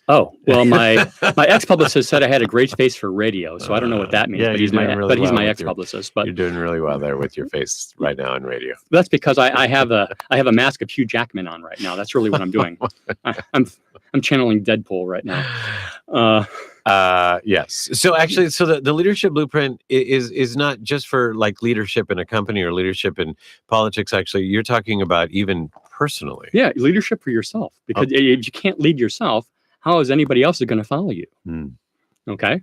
Speaker 4: Oh, well, my ex-publicist said I had a great face for radio, so I don't know what that means.
Speaker 2: Yeah,
Speaker 4: but he's my
Speaker 2: well
Speaker 4: ex-publicist. But
Speaker 2: you're doing really well there with your face right now on radio.
Speaker 4: That's because I have a mask of Hugh Jackman on right now. That's really what I'm doing. I'm channeling Deadpool right now.
Speaker 2: Yes. So actually, the leadership blueprint is not just for like leadership in a company or leadership in politics. Actually, you're talking about even personally.
Speaker 4: Yeah, leadership for yourself. Because if you can't lead yourself, how is anybody else going to follow you? Okay.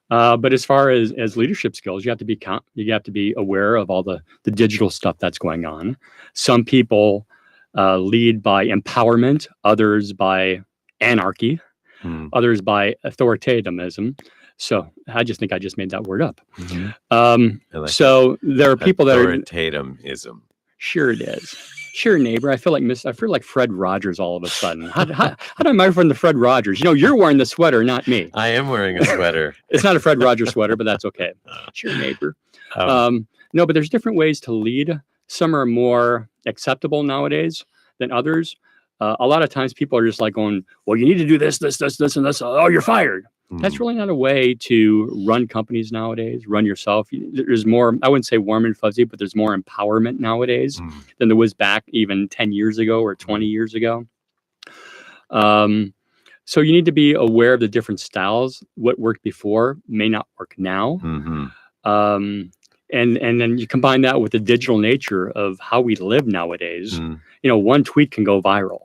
Speaker 4: But as far as leadership skills, you have to be aware of all the digital stuff that's going on. Some people lead by empowerment, others by anarchy, others by authoritarianism. So I just think I just made that word up. So there are people that are
Speaker 2: authoritarianism.
Speaker 4: Sure it is. Sure, neighbor. I feel like Fred Rogers all of a sudden. How did I marry from the Fred Rogers? You know, you're wearing the sweater, not me.
Speaker 2: I am wearing a sweater.
Speaker 4: It's not a Fred Rogers sweater, but that's okay. Sure, neighbor. No, but there's different ways to lead. Some are more acceptable nowadays than others. A lot of times people are just like going, well, you need to do this, and this. Oh, you're fired. That's really not a way to run companies nowadays, run yourself. There's more, I wouldn't say warm and fuzzy, but there's more empowerment nowadays than there was back even 10 years ago or 20 years ago. So you need to be aware of the different styles. What worked before may not work now. And then you combine that with the digital nature of how we live nowadays. You know, one tweet can go viral.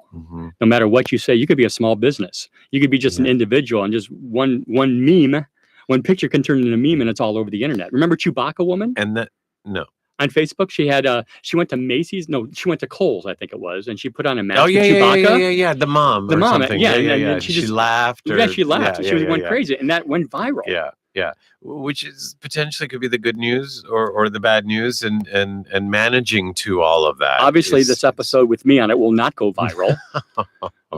Speaker 4: No matter what you say, you could be a small business. You could be just an individual, and just one meme, one picture can turn into a meme, and it's all over the internet. Remember Chewbacca woman?
Speaker 2: And that, no.
Speaker 4: On Facebook, she had she went to Macy's. No, she went to Kohl's, I think it was, and she put on a mask.
Speaker 2: Oh
Speaker 4: of
Speaker 2: yeah,
Speaker 4: Chewbacca.
Speaker 2: yeah. The mom.
Speaker 4: The
Speaker 2: or
Speaker 4: mom.
Speaker 2: something.
Speaker 4: Yeah,
Speaker 2: yeah.
Speaker 4: She
Speaker 2: She
Speaker 4: just
Speaker 2: laughed.
Speaker 4: Yeah, she laughed. She went crazy, and that went viral.
Speaker 2: Yeah. Which is potentially could be the good news or the bad news, and managing to all of that.
Speaker 4: Obviously, this episode with me on it will not go viral,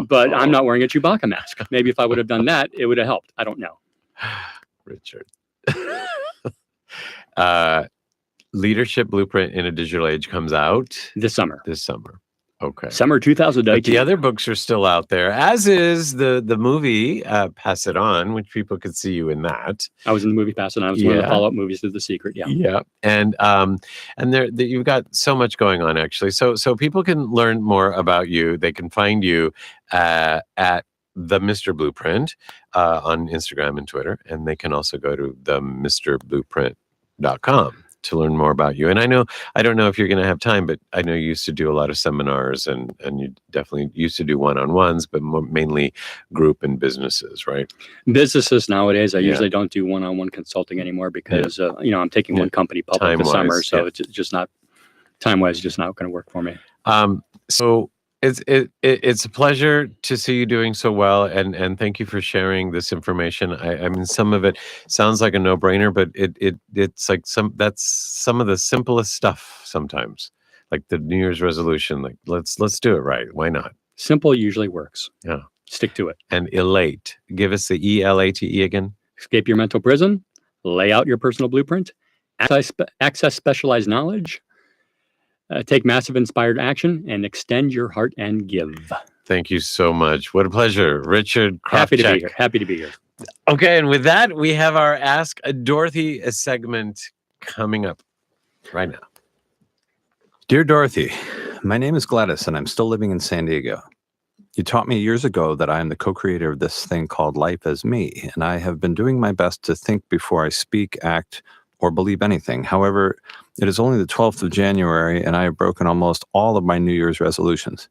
Speaker 4: but I'm not wearing a Chewbacca mask. Maybe if I would have done that, it would have helped. I don't know.
Speaker 2: Richard. Leadership Blueprint in a Digital Age comes out
Speaker 4: this summer.
Speaker 2: Okay.
Speaker 4: Summer 2019.
Speaker 2: But the other books are still out there, as is the movie Pass It On, which people could see you in that.
Speaker 4: I was in the movie Pass It On. It was one of the follow-up movies to The Secret. Yeah.
Speaker 2: And there you've got so much going on, actually. So people can learn more about you. They can find you at the Mr. Blueprint on Instagram and Twitter, and they can also go to themrblueprint.com to learn more about you. And I don't know if you're going to have time, but I know you used to do a lot of seminars, and you definitely used to do one-on-ones, but mainly group and businesses, right?
Speaker 4: Businesses nowadays, I usually don't do one-on-one consulting anymore because I'm taking one company public this summer, so it's just not time-wise, just not going to work for me.
Speaker 2: So it's a pleasure to see you doing so well, and thank you for sharing this information. I mean, some of it sounds like a no-brainer, but it's like that's some of the simplest stuff sometimes, like the New Year's resolution. Like let's do it right. Why not?
Speaker 4: Simple usually works.
Speaker 2: Yeah,
Speaker 4: stick to it.
Speaker 2: And elate. Give us the ELATE again.
Speaker 4: Escape your mental prison. Lay out your personal blueprint. Access specialized knowledge. Take massive inspired action and extend your heart and give.
Speaker 2: Thank you so much. What a pleasure. Richard Krawczyk.
Speaker 4: Happy to be here.
Speaker 2: Okay, and with that, we have our Ask Dorothy segment coming up right now.
Speaker 3: Dear Dorothy, my name is Gladys and I'm still living in San Diego. You taught me years ago that I am the co-creator of this thing called Life as Me, and I have been doing my best to think before I speak, act, or believe anything. However, it is only the 12th of January, and I have broken almost all of my New Year's resolutions.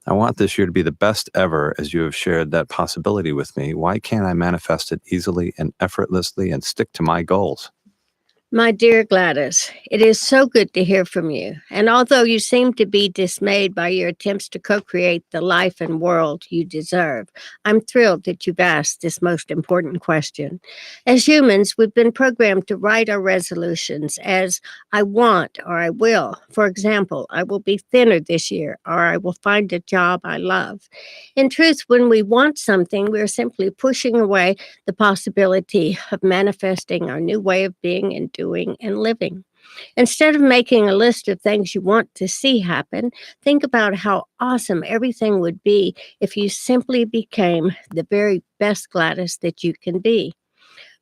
Speaker 3: I want this year to be the best ever, as you have shared that possibility with me. Why can't I manifest it easily and effortlessly and stick to my goals?
Speaker 6: My dear Gladys, it is so good to hear from you. And although you seem to be dismayed by your attempts to co-create the life and world you deserve, I'm thrilled that you've asked this most important question. As humans, we've been programmed to write our resolutions as I want or I will. For example, I will be thinner this year, or I will find a job I love. In truth, when we want something, we're simply pushing away the possibility of manifesting our new way of being and doing and living. Instead of making a list of things you want to see happen, think about how awesome everything would be if you simply became the very best Gladys that you can be.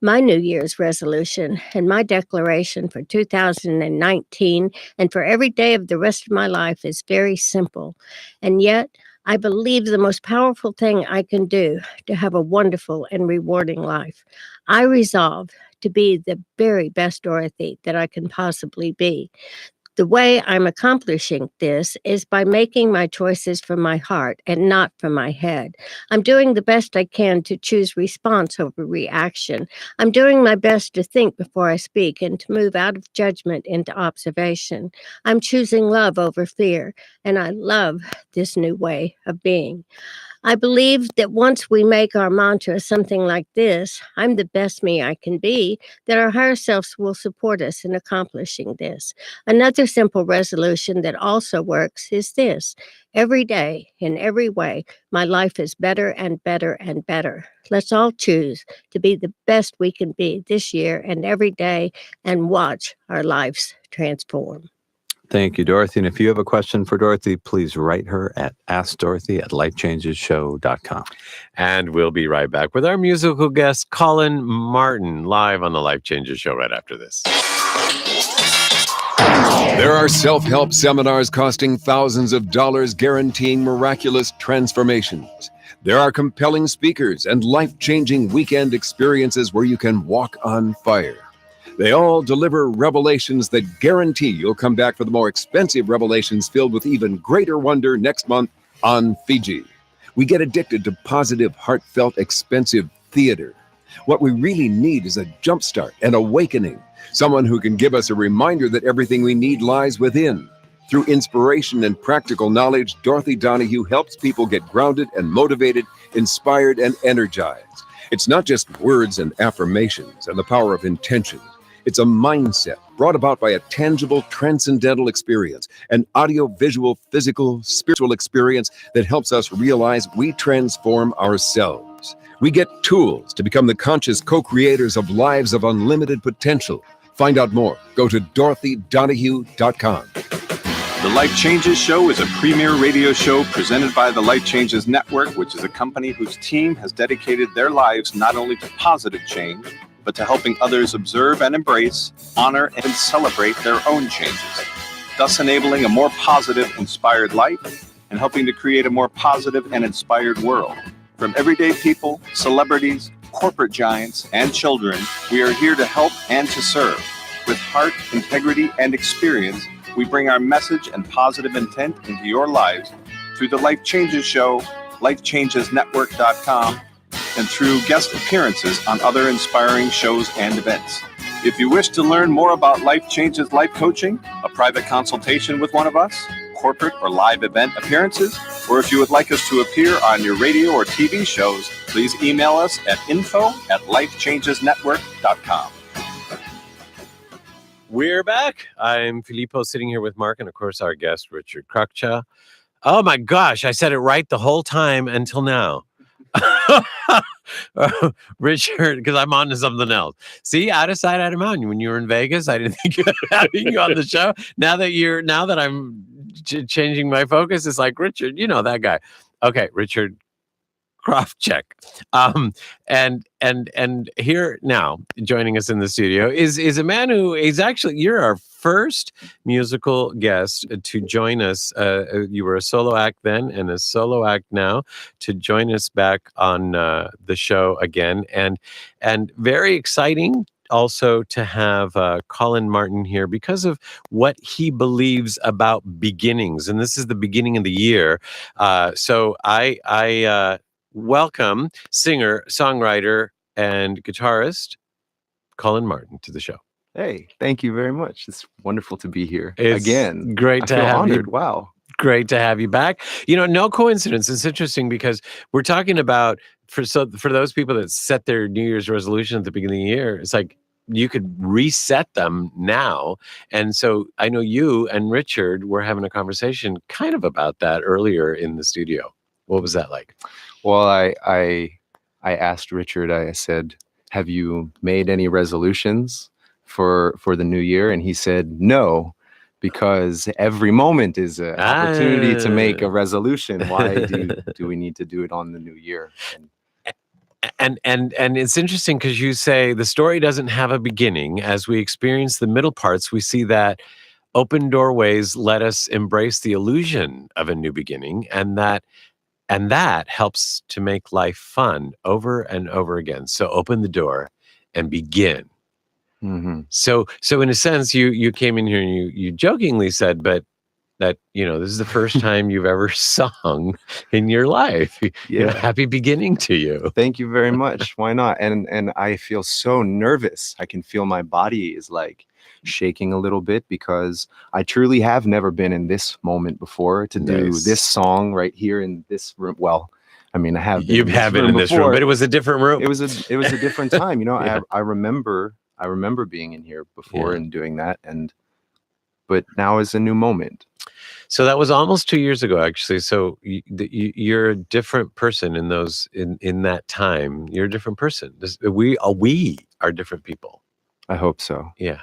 Speaker 6: My New Year's resolution and my declaration for 2019 and for every day of the rest of my life is very simple. And yet, I believe the most powerful thing I can do to have a wonderful and rewarding life. I resolve to be the very best Dorothy that I can possibly be. The way I'm accomplishing this is by making my choices from my heart and not from my head. I'm doing the best I can to choose response over reaction. I'm doing my best to think before I speak and to move out of judgment into observation. I'm choosing love over fear, and I love this new way of being. I believe that once we make our mantra something like this, I'm the best me I can be, that our higher selves will support us in accomplishing this. Another simple resolution that also works is this. Every day, in every way, my life is better and better and better. Let's all choose to be the best we can be this year and every day and watch our lives transform.
Speaker 3: Thank you, Dorothy. And if you have a question for Dorothy, please write her at askdorothy@lifechangeshow.com.
Speaker 2: And we'll be right back with our musical guest, Colin Martin, live on the Life Changes Show right after this.
Speaker 7: There are self-help seminars costing thousands of dollars guaranteeing miraculous transformations. There are compelling speakers and life-changing weekend experiences where you can walk on fire. They all deliver revelations that guarantee you'll come back for the more expensive revelations filled with even greater wonder next month on Fiji. We get addicted to positive, heartfelt, expensive theater. What we really need is a jumpstart, an awakening, someone who can give us a reminder that everything we need lies within. Through inspiration and practical knowledge, Dorothy Donahue helps people get grounded and motivated, inspired and energized. It's not just words and affirmations and the power of intention. It's a mindset brought about by a tangible, transcendental experience, an audio-visual, physical, spiritual experience that helps us realize we transform ourselves. We get tools to become the conscious co-creators of lives of unlimited potential. Find out more. Go to DorothyDonahue.com.
Speaker 3: The Life Changes Show is a premier radio show presented by the Life Changes Network, which is a company whose team has dedicated their lives not only to positive change, but to helping others observe and embrace, honor, and celebrate their own changes, thus enabling a more positive, inspired life and helping to create a more positive and inspired world. From everyday people, celebrities, corporate giants, and children, we are here to help and to serve. With heart, integrity, and experience, we bring our message and positive intent into your lives through the Life Changes Show, lifechangesnetwork.com, and through guest appearances on other inspiring shows and events. If you wish to learn more about Life Changes Life Coaching, a private consultation with one of us, corporate or live event appearances, or if you would like us to appear on your radio or TV shows, please email us at info@lifechangesnetwork.com.
Speaker 2: We're back. I'm Filippo sitting here with Mark and, of course, our guest, Richard Krawczyk. Oh, my gosh. I said it right the whole time until now. Richard, because I'm on to something else. See, out of sight, out of mind. When you were in Vegas, I didn't think about having you on the show. Now that I'm changing my focus, it's like, Richard, you know that guy. Okay, Richard Krawczyk. And here now, joining us in the studio is a man who is actually, you're our first musical guest to join us. You were a solo act then and a solo act now to join us back on the show again. And very exciting also to have Colin Martin here because of what he believes about beginnings. And this is the beginning of the year. So I welcome singer, songwriter, and guitarist Colin Martin to the show.
Speaker 8: Hey, thank you very much. It's wonderful to be here
Speaker 2: It's
Speaker 8: again.
Speaker 2: Great to
Speaker 8: I feel
Speaker 2: have
Speaker 8: honored.
Speaker 2: you.
Speaker 8: Wow.
Speaker 2: Great to have you back. You know, no coincidence. It's interesting because we're talking about for those people that set their New Year's resolution at the beginning of the year. It's like you could reset them now. And so I know you and Richard were having a conversation kind of about that earlier in the studio. What was that like?
Speaker 8: Well, I asked Richard, I said, have you made any resolutions for the new year? And he said, no, because every moment is an opportunity to make a resolution. Why do we need to do it on the new year?
Speaker 2: And it's interesting because you say the story doesn't have a beginning. As we experience the middle parts, we see that open doorways let us embrace the illusion of a new beginning, and that helps to make life fun over and over again. So open the door and begin.
Speaker 8: Mm-hmm.
Speaker 2: So in a sense, you came in here and you jokingly said, but that, you know, this is the first time you've ever sung in your life.
Speaker 8: Yeah.
Speaker 2: You know, happy beginning to you.
Speaker 8: Thank you very much. Why not? And I feel so nervous. I can feel my body is like shaking a little bit because I truly have never been in this moment before to do this song right here in this room. Well, I mean, I have been
Speaker 2: in this room, but it was a different room.
Speaker 8: It was a different time. You know, yeah. I remember being in here before and doing that, but now is a new moment.
Speaker 2: So that was almost 2 years ago, actually. So you're a different person in that time. You're a different person. We are different people.
Speaker 8: I hope so.
Speaker 2: Yeah,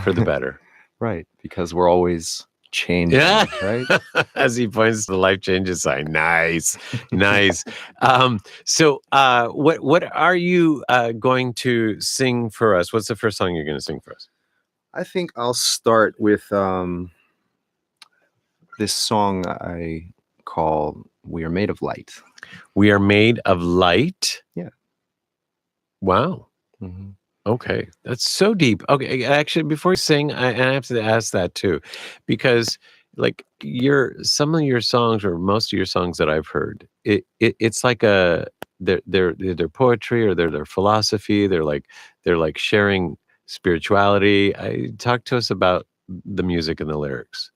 Speaker 2: for the better.
Speaker 8: Right, because we're always changing,
Speaker 2: Yeah.
Speaker 8: right?
Speaker 2: As he points to the life changes sign. Nice. Nice. So what are you going to sing for us? What's the first song you're going to sing for us?
Speaker 8: I think I'll start with this song I call We Are Made of Light.
Speaker 2: We Are Made of Light?
Speaker 8: Yeah.
Speaker 2: Wow.
Speaker 8: Mm-hmm.
Speaker 2: Okay. That's so deep. Okay. Actually, before you sing, I have to ask that too, because like some of your songs or most of your songs that I've heard, it's like they're poetry or they're philosophy. They're like sharing spirituality. Talk to us about the music and the lyrics.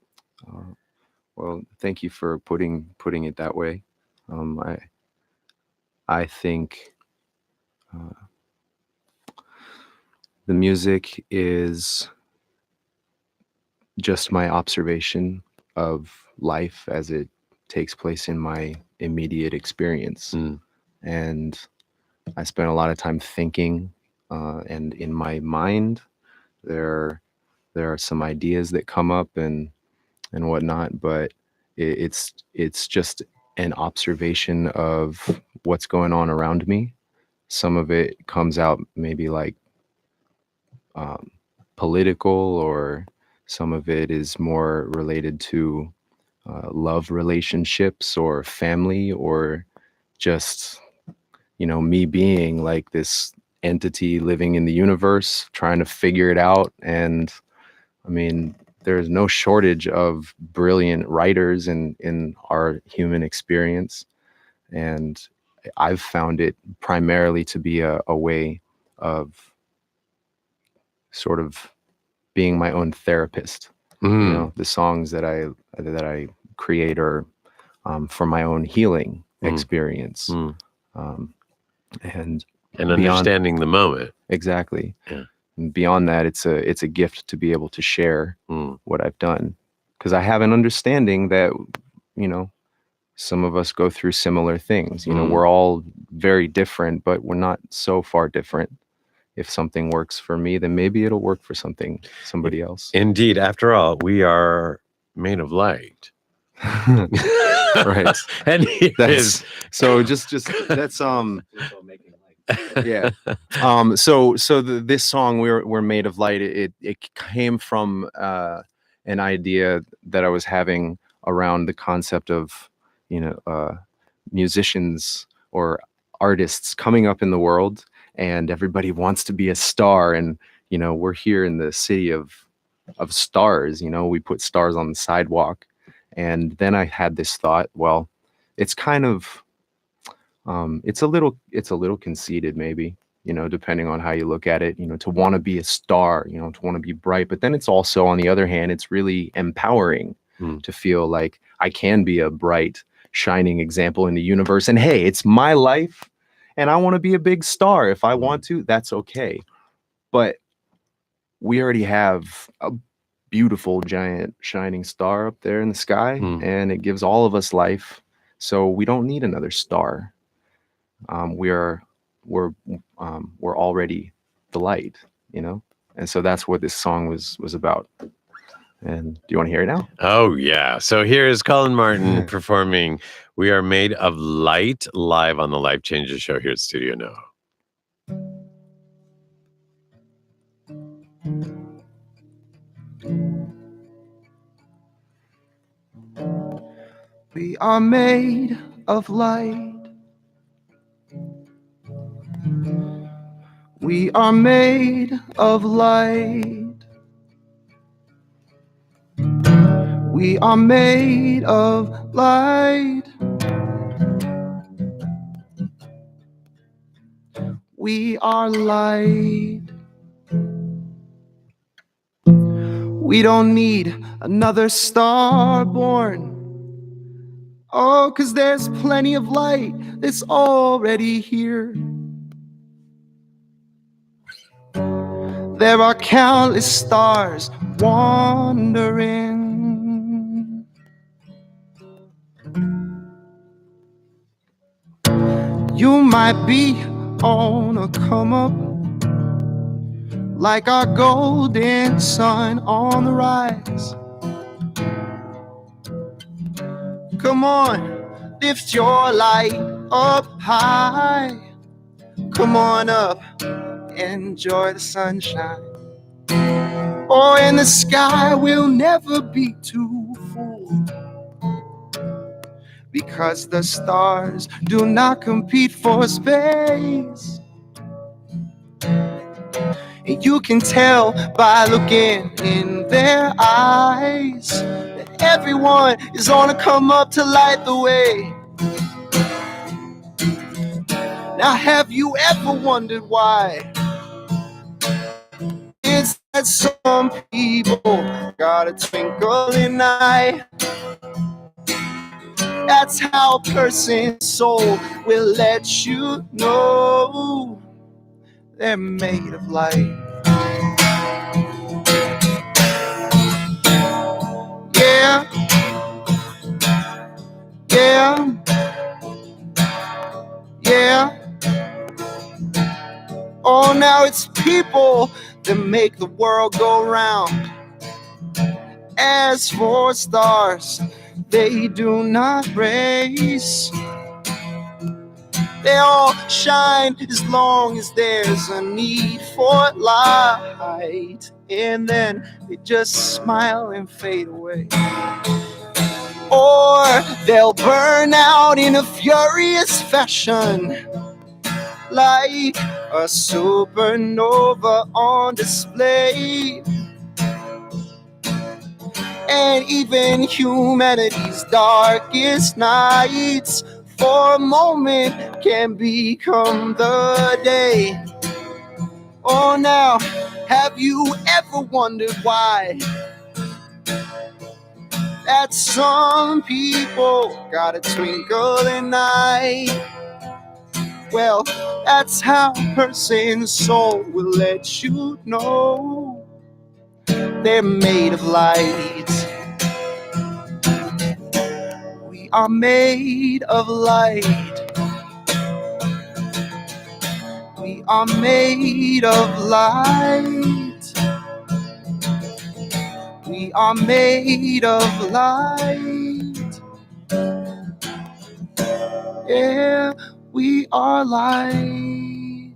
Speaker 8: Well, thank you for putting it that way. I think the music is just my observation of life as it takes place in my immediate experience. And I spent a lot of time thinking, and in my mind, there are some ideas that come up and whatnot, but it's just an observation of what's going on around me. Some of it comes out maybe like political, or some of it is more related to love relationships or family, or just, me being like this entity living in the universe, trying to figure it out. And I mean, there's no shortage of brilliant writers in our human experience. And I've found it primarily to be a way of sort of being my own therapist. The songs that I create are for my own healing experience. And
Speaker 2: understanding the moment.
Speaker 8: Exactly.
Speaker 2: Yeah.
Speaker 8: And beyond that, it's a gift to be able to share what I've done, because I have an understanding that, some of us go through similar things. We're all very different, but we're not so far different. If something works for me, then maybe it'll work for somebody else.
Speaker 2: Indeed. After all, we are made of light.
Speaker 8: Right.
Speaker 2: And
Speaker 8: that's yeah. This song, we're made of light. It came from an idea that I was having around the concept of musicians or artists coming up in the world, and everybody wants to be a star. And we're here in the city of stars. We put stars on the sidewalk. And then I had this thought, well, it's kind of it's a little conceited, maybe, depending on how you look at it, to want to be a star, to want to be bright. But then it's also, on the other hand, it's really empowering to feel like I can be a bright, shining example in the universe. And hey, it's my life, and I want to be a big star. If I want to, that's okay. But we already have a beautiful, giant, shining star up there in the sky, and it gives all of us life. So we don't need another star. We're already the light, and so that's what this song was about. And do you want to hear it now?
Speaker 2: Oh yeah. So here is Colin Martin performing "We Are Made of Light" live on the Life Changes show here at Studio No.
Speaker 1: We are made of light. We are made of light. We are made of light. We are light. We don't need another star born. Oh, 'cause there's plenty of light that's already here. There are countless stars wandering. You might be on a come up, like our golden sun on the rise. Come on, lift your light up high. Come on up, enjoy the sunshine. Oh, and the sky will never be too full, because the stars do not compete for space. And you can tell by looking in their eyes that everyone is gonna come up to light the way. Now, have you ever wondered why? It's that some people got a twinkling eye. That's how a person's soul will let you know they're made of light. Yeah, yeah, yeah. Oh, now it's people that make the world go round. As for stars, they do not race. They all shine as long as there's a need for light, and then they just smile and fade away. Or they'll burn out in a furious fashion, like a supernova on display. And even humanity's darkest nights for a moment can become the day. Oh, now, have you ever wondered why that some people got a twinkling eye? Well, that's how a person's soul will let you know they're made of light. We are made of light. We are made of light. We are made of light. Yeah, we are light.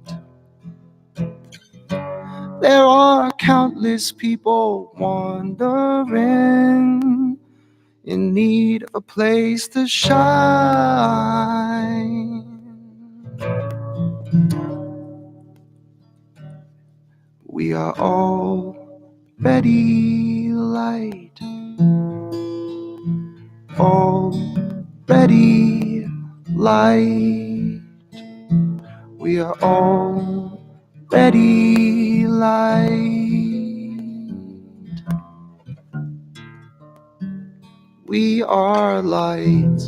Speaker 1: There are countless people wandering, in need of a place to shine. We are already light, already light. We are already light. We are light.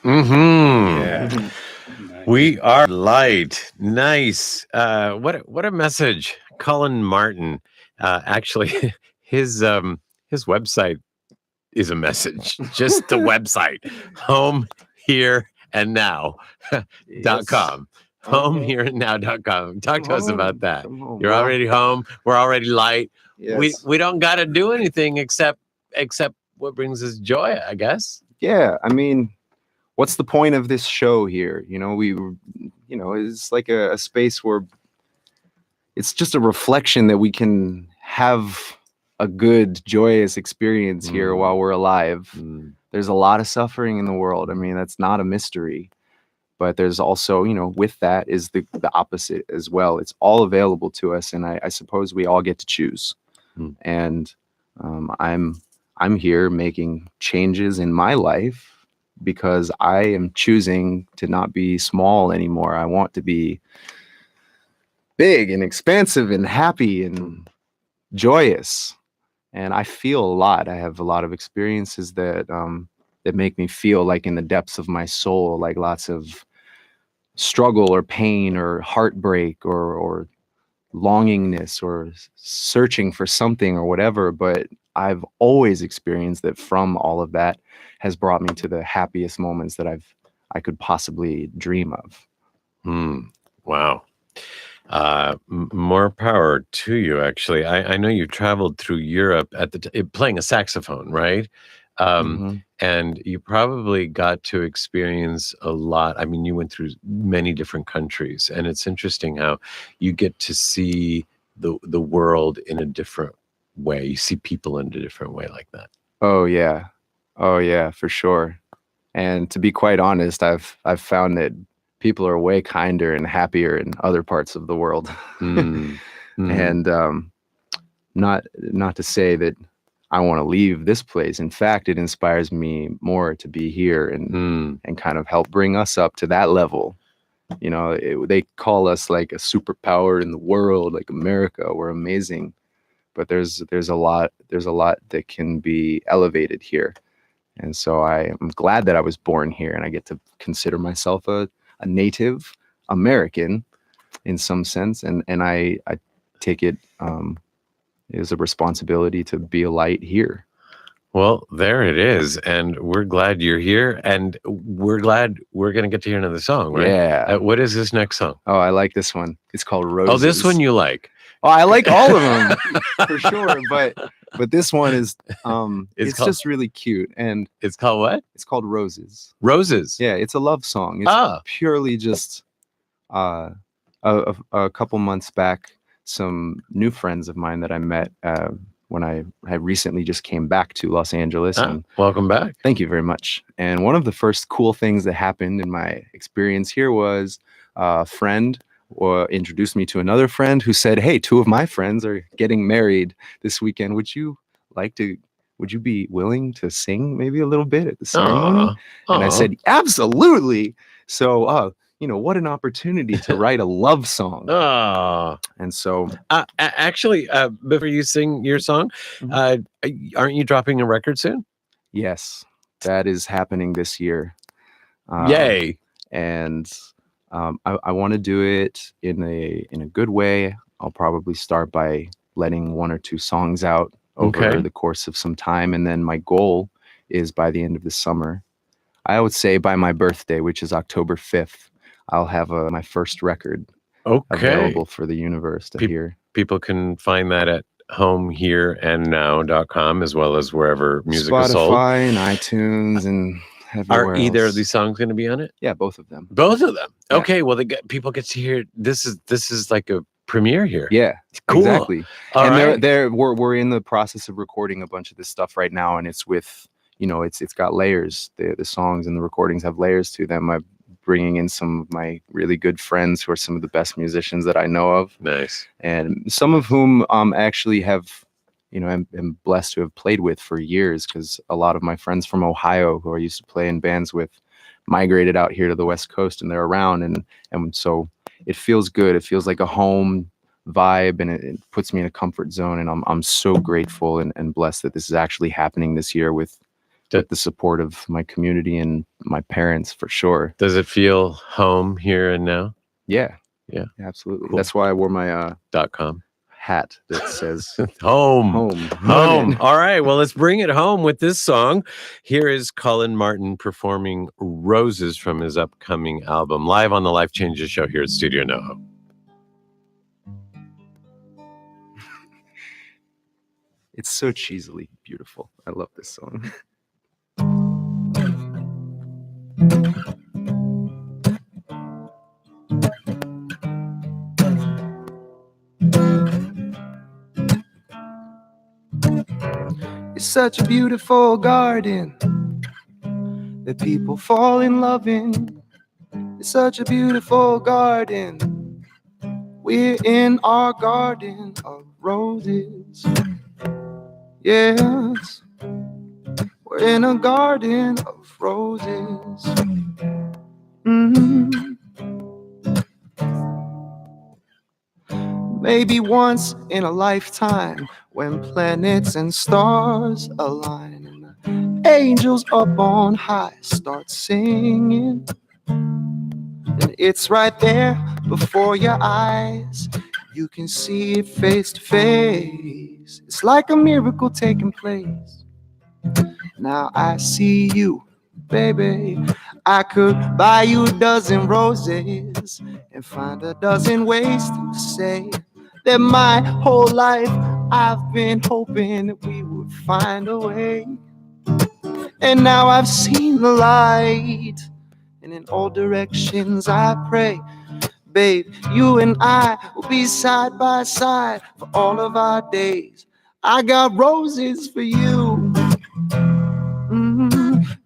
Speaker 2: Mm-hmm. We are light. Nice. What a message. Colin Martin. Actually, his website is a message. Just the website. Home here and now.com. Homehereandnow.com. Talk to us about that. You're already home. We're already light.
Speaker 8: Yes.
Speaker 2: We don't got to do anything except what brings us joy, I guess.
Speaker 8: Yeah, I mean, what's the point of this show here? It's like a space where it's just a reflection that we can have a good, joyous experience here while we're alive. There's a lot of suffering in the world. I mean, that's not a mystery. But there's also, with that is the opposite as well. It's all available to us, and I suppose we all get to choose. And I'm here making changes in my life because I am choosing to not be small anymore. I want to be big and expansive and happy and joyous. And I feel a lot. I have a lot of experiences that make me feel like in the depths of my soul, like lots of struggle or pain or heartbreak or longingness or searching for something or whatever. But I've always experienced that from all of that has brought me to the happiest moments that I could possibly dream of.
Speaker 2: Wow. More power to you, actually. I know you traveled through Europe at playing a saxophone, right?
Speaker 8: Mhm.
Speaker 2: And you probably got to experience a lot. I mean, you went through many different countries, and it's interesting how you get to see the world in a different way. You see people in a different way like that.
Speaker 8: Oh yeah. Oh yeah, for sure. And to be quite honest, I've found that people are way kinder and happier in other parts of the world.
Speaker 2: Mm. Mhm.
Speaker 8: And not to say that I want to leave this place. In fact, it inspires me more to be here and kind of help bring us up to that level. You know, they call us like a superpower in the world, like America. We're amazing, but there's a lot that can be elevated here. And so I am glad that I was born here, and I get to consider myself a Native American in some sense, and I take it as a responsibility to be a light here.
Speaker 2: Well, there it is. And we're glad you're here. And we're glad we're going to get to hear another song, right?
Speaker 8: Yeah.
Speaker 2: What is this next song?
Speaker 8: Oh, I like this one. It's called Roses.
Speaker 2: Oh, this one you like.
Speaker 8: Oh, I like all of them for sure. But this one is it's just really cute. And
Speaker 2: it's called what?
Speaker 8: It's called Roses.
Speaker 2: Roses.
Speaker 8: Yeah, it's a love song. It's purely just a couple months back, some new friends of mine that I met when I had recently just came back to Los Angeles. And
Speaker 2: welcome back.
Speaker 8: Thank you very much. And one of the first cool things that happened in my experience here was a friend introduced me to another friend who said, "Hey, two of my friends are getting married this weekend. Would you be willing to sing maybe a little bit at the ceremony?" And I said, "Absolutely." So, what an opportunity to write a love song. And so
Speaker 2: actually, before you sing your song, aren't you dropping a record soon?
Speaker 8: Yes, that is happening this year.
Speaker 2: Yay.
Speaker 8: And I want to do it in a good way. I'll probably start by letting one or two songs out over the course of some time. And then my goal is by the end of the summer, I would say by my birthday, which is October 5th, I'll have my first record available for the universe to hear.
Speaker 2: People can find that at homehereandnow.com as well as wherever music is sold.
Speaker 8: Spotify and iTunes and everywhere
Speaker 2: Are either
Speaker 8: else.
Speaker 2: of these songs going to be on it?
Speaker 8: Yeah, both of them.
Speaker 2: Both of them.
Speaker 8: Yeah.
Speaker 2: Okay, well, people get to hear this is like a premiere here.
Speaker 8: Yeah,
Speaker 2: cool.
Speaker 8: Exactly.
Speaker 2: All
Speaker 8: and
Speaker 2: right.
Speaker 8: we're in the process of recording a bunch of this stuff right now, and it's with it's got layers. The songs and the recordings have layers to them. I'm bringing in some of my really good friends who are some of the best musicians that I know of.
Speaker 2: Nice.
Speaker 8: And some of whom actually have I'm blessed to have played with for years, because a lot of my friends from Ohio who I used to play in bands with migrated out here to the West Coast, and they're around, and so it feels good. It feels like a home vibe, and it puts me in a comfort zone, and I'm so grateful and blessed that this is actually happening this year with the support of my community and my parents, for sure.
Speaker 2: Does it feel home here and now?
Speaker 8: Yeah, absolutely. Cool. That's why I wore my
Speaker 2: .com
Speaker 8: hat that says
Speaker 2: home.
Speaker 8: Home.
Speaker 2: All right, well, let's bring it home with this song. Here is Colin Martin performing Roses from his upcoming album, live on the Life Changes show here at Studio NoHo.
Speaker 8: It's so cheesily beautiful. I love this song.
Speaker 1: It's such a beautiful garden that people fall in love in. It's such a beautiful garden. We're in our garden of roses. Yes, we're in a garden of roses. Maybe once in a lifetime, when planets and stars align and the angels up on high start singing, and it's right there before your eyes. You can see it face to face. It's like a miracle taking place. Now I see you, baby. I could buy you a dozen roses and find a dozen ways to say that my whole life I've been hoping that we would find a way. And now I've seen the light, and in all directions I pray, babe, you and I will be side by side for all of our days. I got roses for you.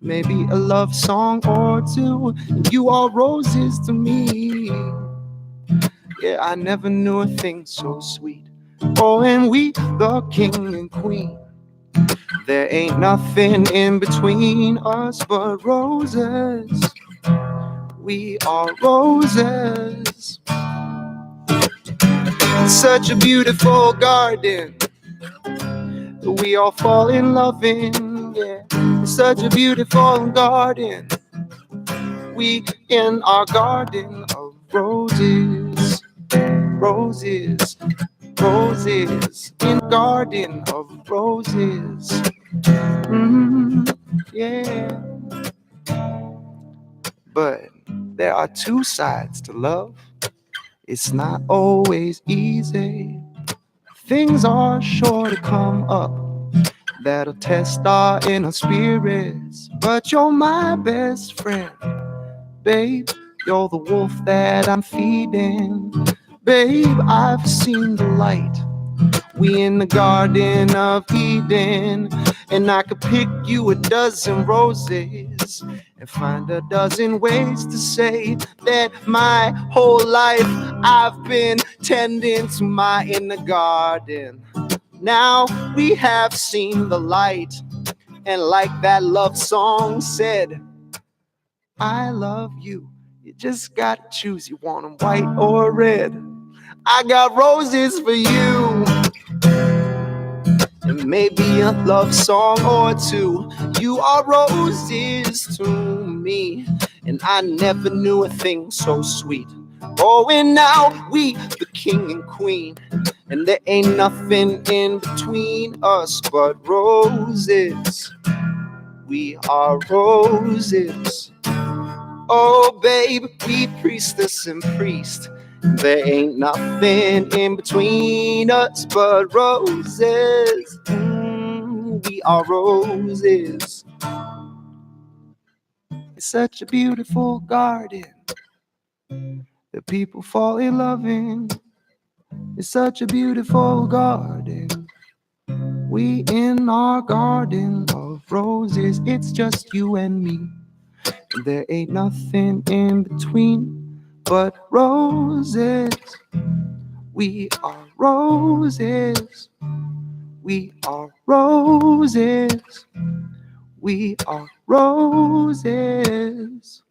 Speaker 1: Maybe a love song or two. You are roses to me. Yeah, I never knew a thing so sweet. Oh, and we, the king and queen, there ain't nothing in between us but roses. We are roses. Such a beautiful garden we all fall in love in, yeah. It's such a beautiful garden. We in our garden of roses, roses, roses. In garden of roses, yeah. But there are two sides to love. It's not always easy. Things are sure to come up that'll test our inner spirits. But you're my best friend, babe. You're the wolf that I'm feeding. Babe, I've seen the light. We in the Garden of Eden. And I could pick you a dozen roses and find a dozen ways to say that my whole life I've been tending to my inner garden. Now we have seen the light, and like that love song said, I love you. You just gotta choose. You want them white or red. I got roses for you. And maybe a love song or two. You are roses to me, and I never knew a thing so sweet. Oh, and now we, the king and queen, and there ain't nothing in between us but roses. We are roses. Oh, babe, we priestess and priest. There ain't nothing in between us but roses. We are roses. It's such a beautiful garden that people fall in love in. It's such a beautiful garden. We in our garden of roses. It's just you and me. And there ain't nothing in between but roses. We are roses. We are roses. We are roses.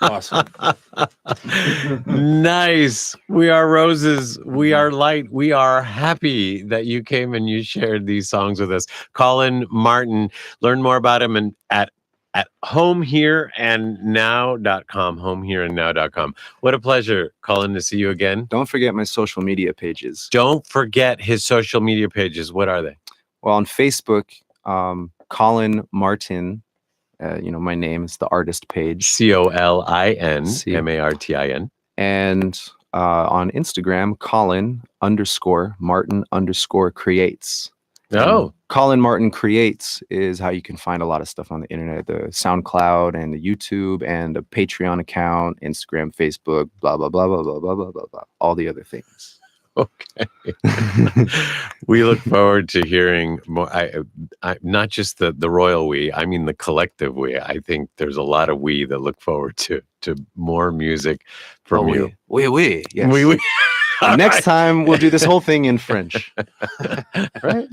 Speaker 8: Awesome.
Speaker 2: Nice. We are roses. We are light. We are happy that you came and you shared these songs with us. Colin Martin. Learn more about him and at homehereandnow.com. Homehereandnow.com. What a pleasure, Colin, to see you again.
Speaker 8: Don't forget my social media pages.
Speaker 2: Don't forget his social media pages. What are they?
Speaker 8: Well, on Facebook, Colin Martin. My name is the artist page.
Speaker 2: COLIN MARTIN.
Speaker 8: And on Instagram, Colin_Martin_creates.
Speaker 2: Oh.
Speaker 8: Colin Martin Creates is how you can find a lot of stuff on the internet, the SoundCloud and the YouTube and the Patreon account, Instagram, Facebook, blah, blah, blah, blah, blah, blah, blah, blah, blah, all the other things.
Speaker 2: Okay. We look forward to hearing more. I not just the royal we, I mean the collective we. I think there's a lot of we that look forward to more music from you.
Speaker 8: Oui, yes.
Speaker 2: We.
Speaker 8: Next time we'll do this whole thing in French.
Speaker 2: Right?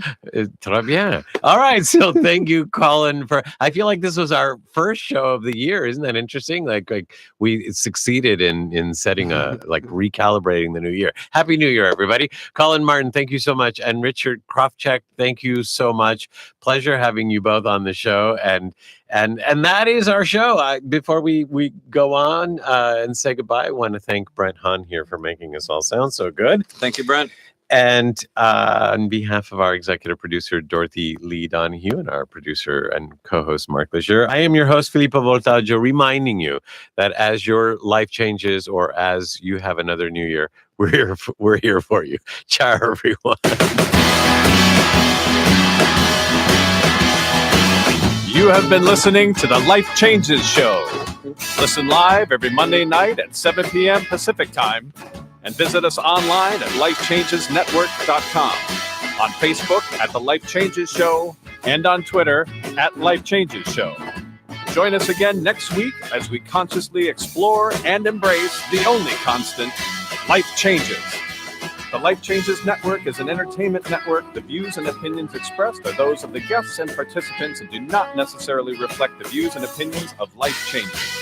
Speaker 2: Très bien. All right. So thank you, Colin, I feel like this was our first show of the year. Isn't that interesting? Like we succeeded in setting recalibrating the new year. Happy New Year, everybody. Colin Martin, thank you so much. And Richard Krawczyk, thank you so much. Pleasure having you both on the show. And that is our show. Before we go on and say goodbye, I want to thank Brent Hahn here for making us all sound smells so good.
Speaker 3: Thank you, Brent.
Speaker 2: And on behalf of our executive producer, Dorothy Lee Donahue, and our producer and co-host, Mark Leisure, I am your host, Filippo Voltaggio, reminding you that as your life changes or as you have another new year, we're here for you. Ciao, everyone.
Speaker 3: You have been listening to the Life Changes Show. Listen live every Monday night at 7 p.m. Pacific Time and visit us online at lifechangesnetwork.com, on Facebook at The Life Changes Show, and on Twitter at Life Changes Show. Join us again next week as we consciously explore and embrace the only constant, life changes. The Life Changes Network is an entertainment network. The views and opinions expressed are those of the guests and participants and do not necessarily reflect the views and opinions of Life Changes.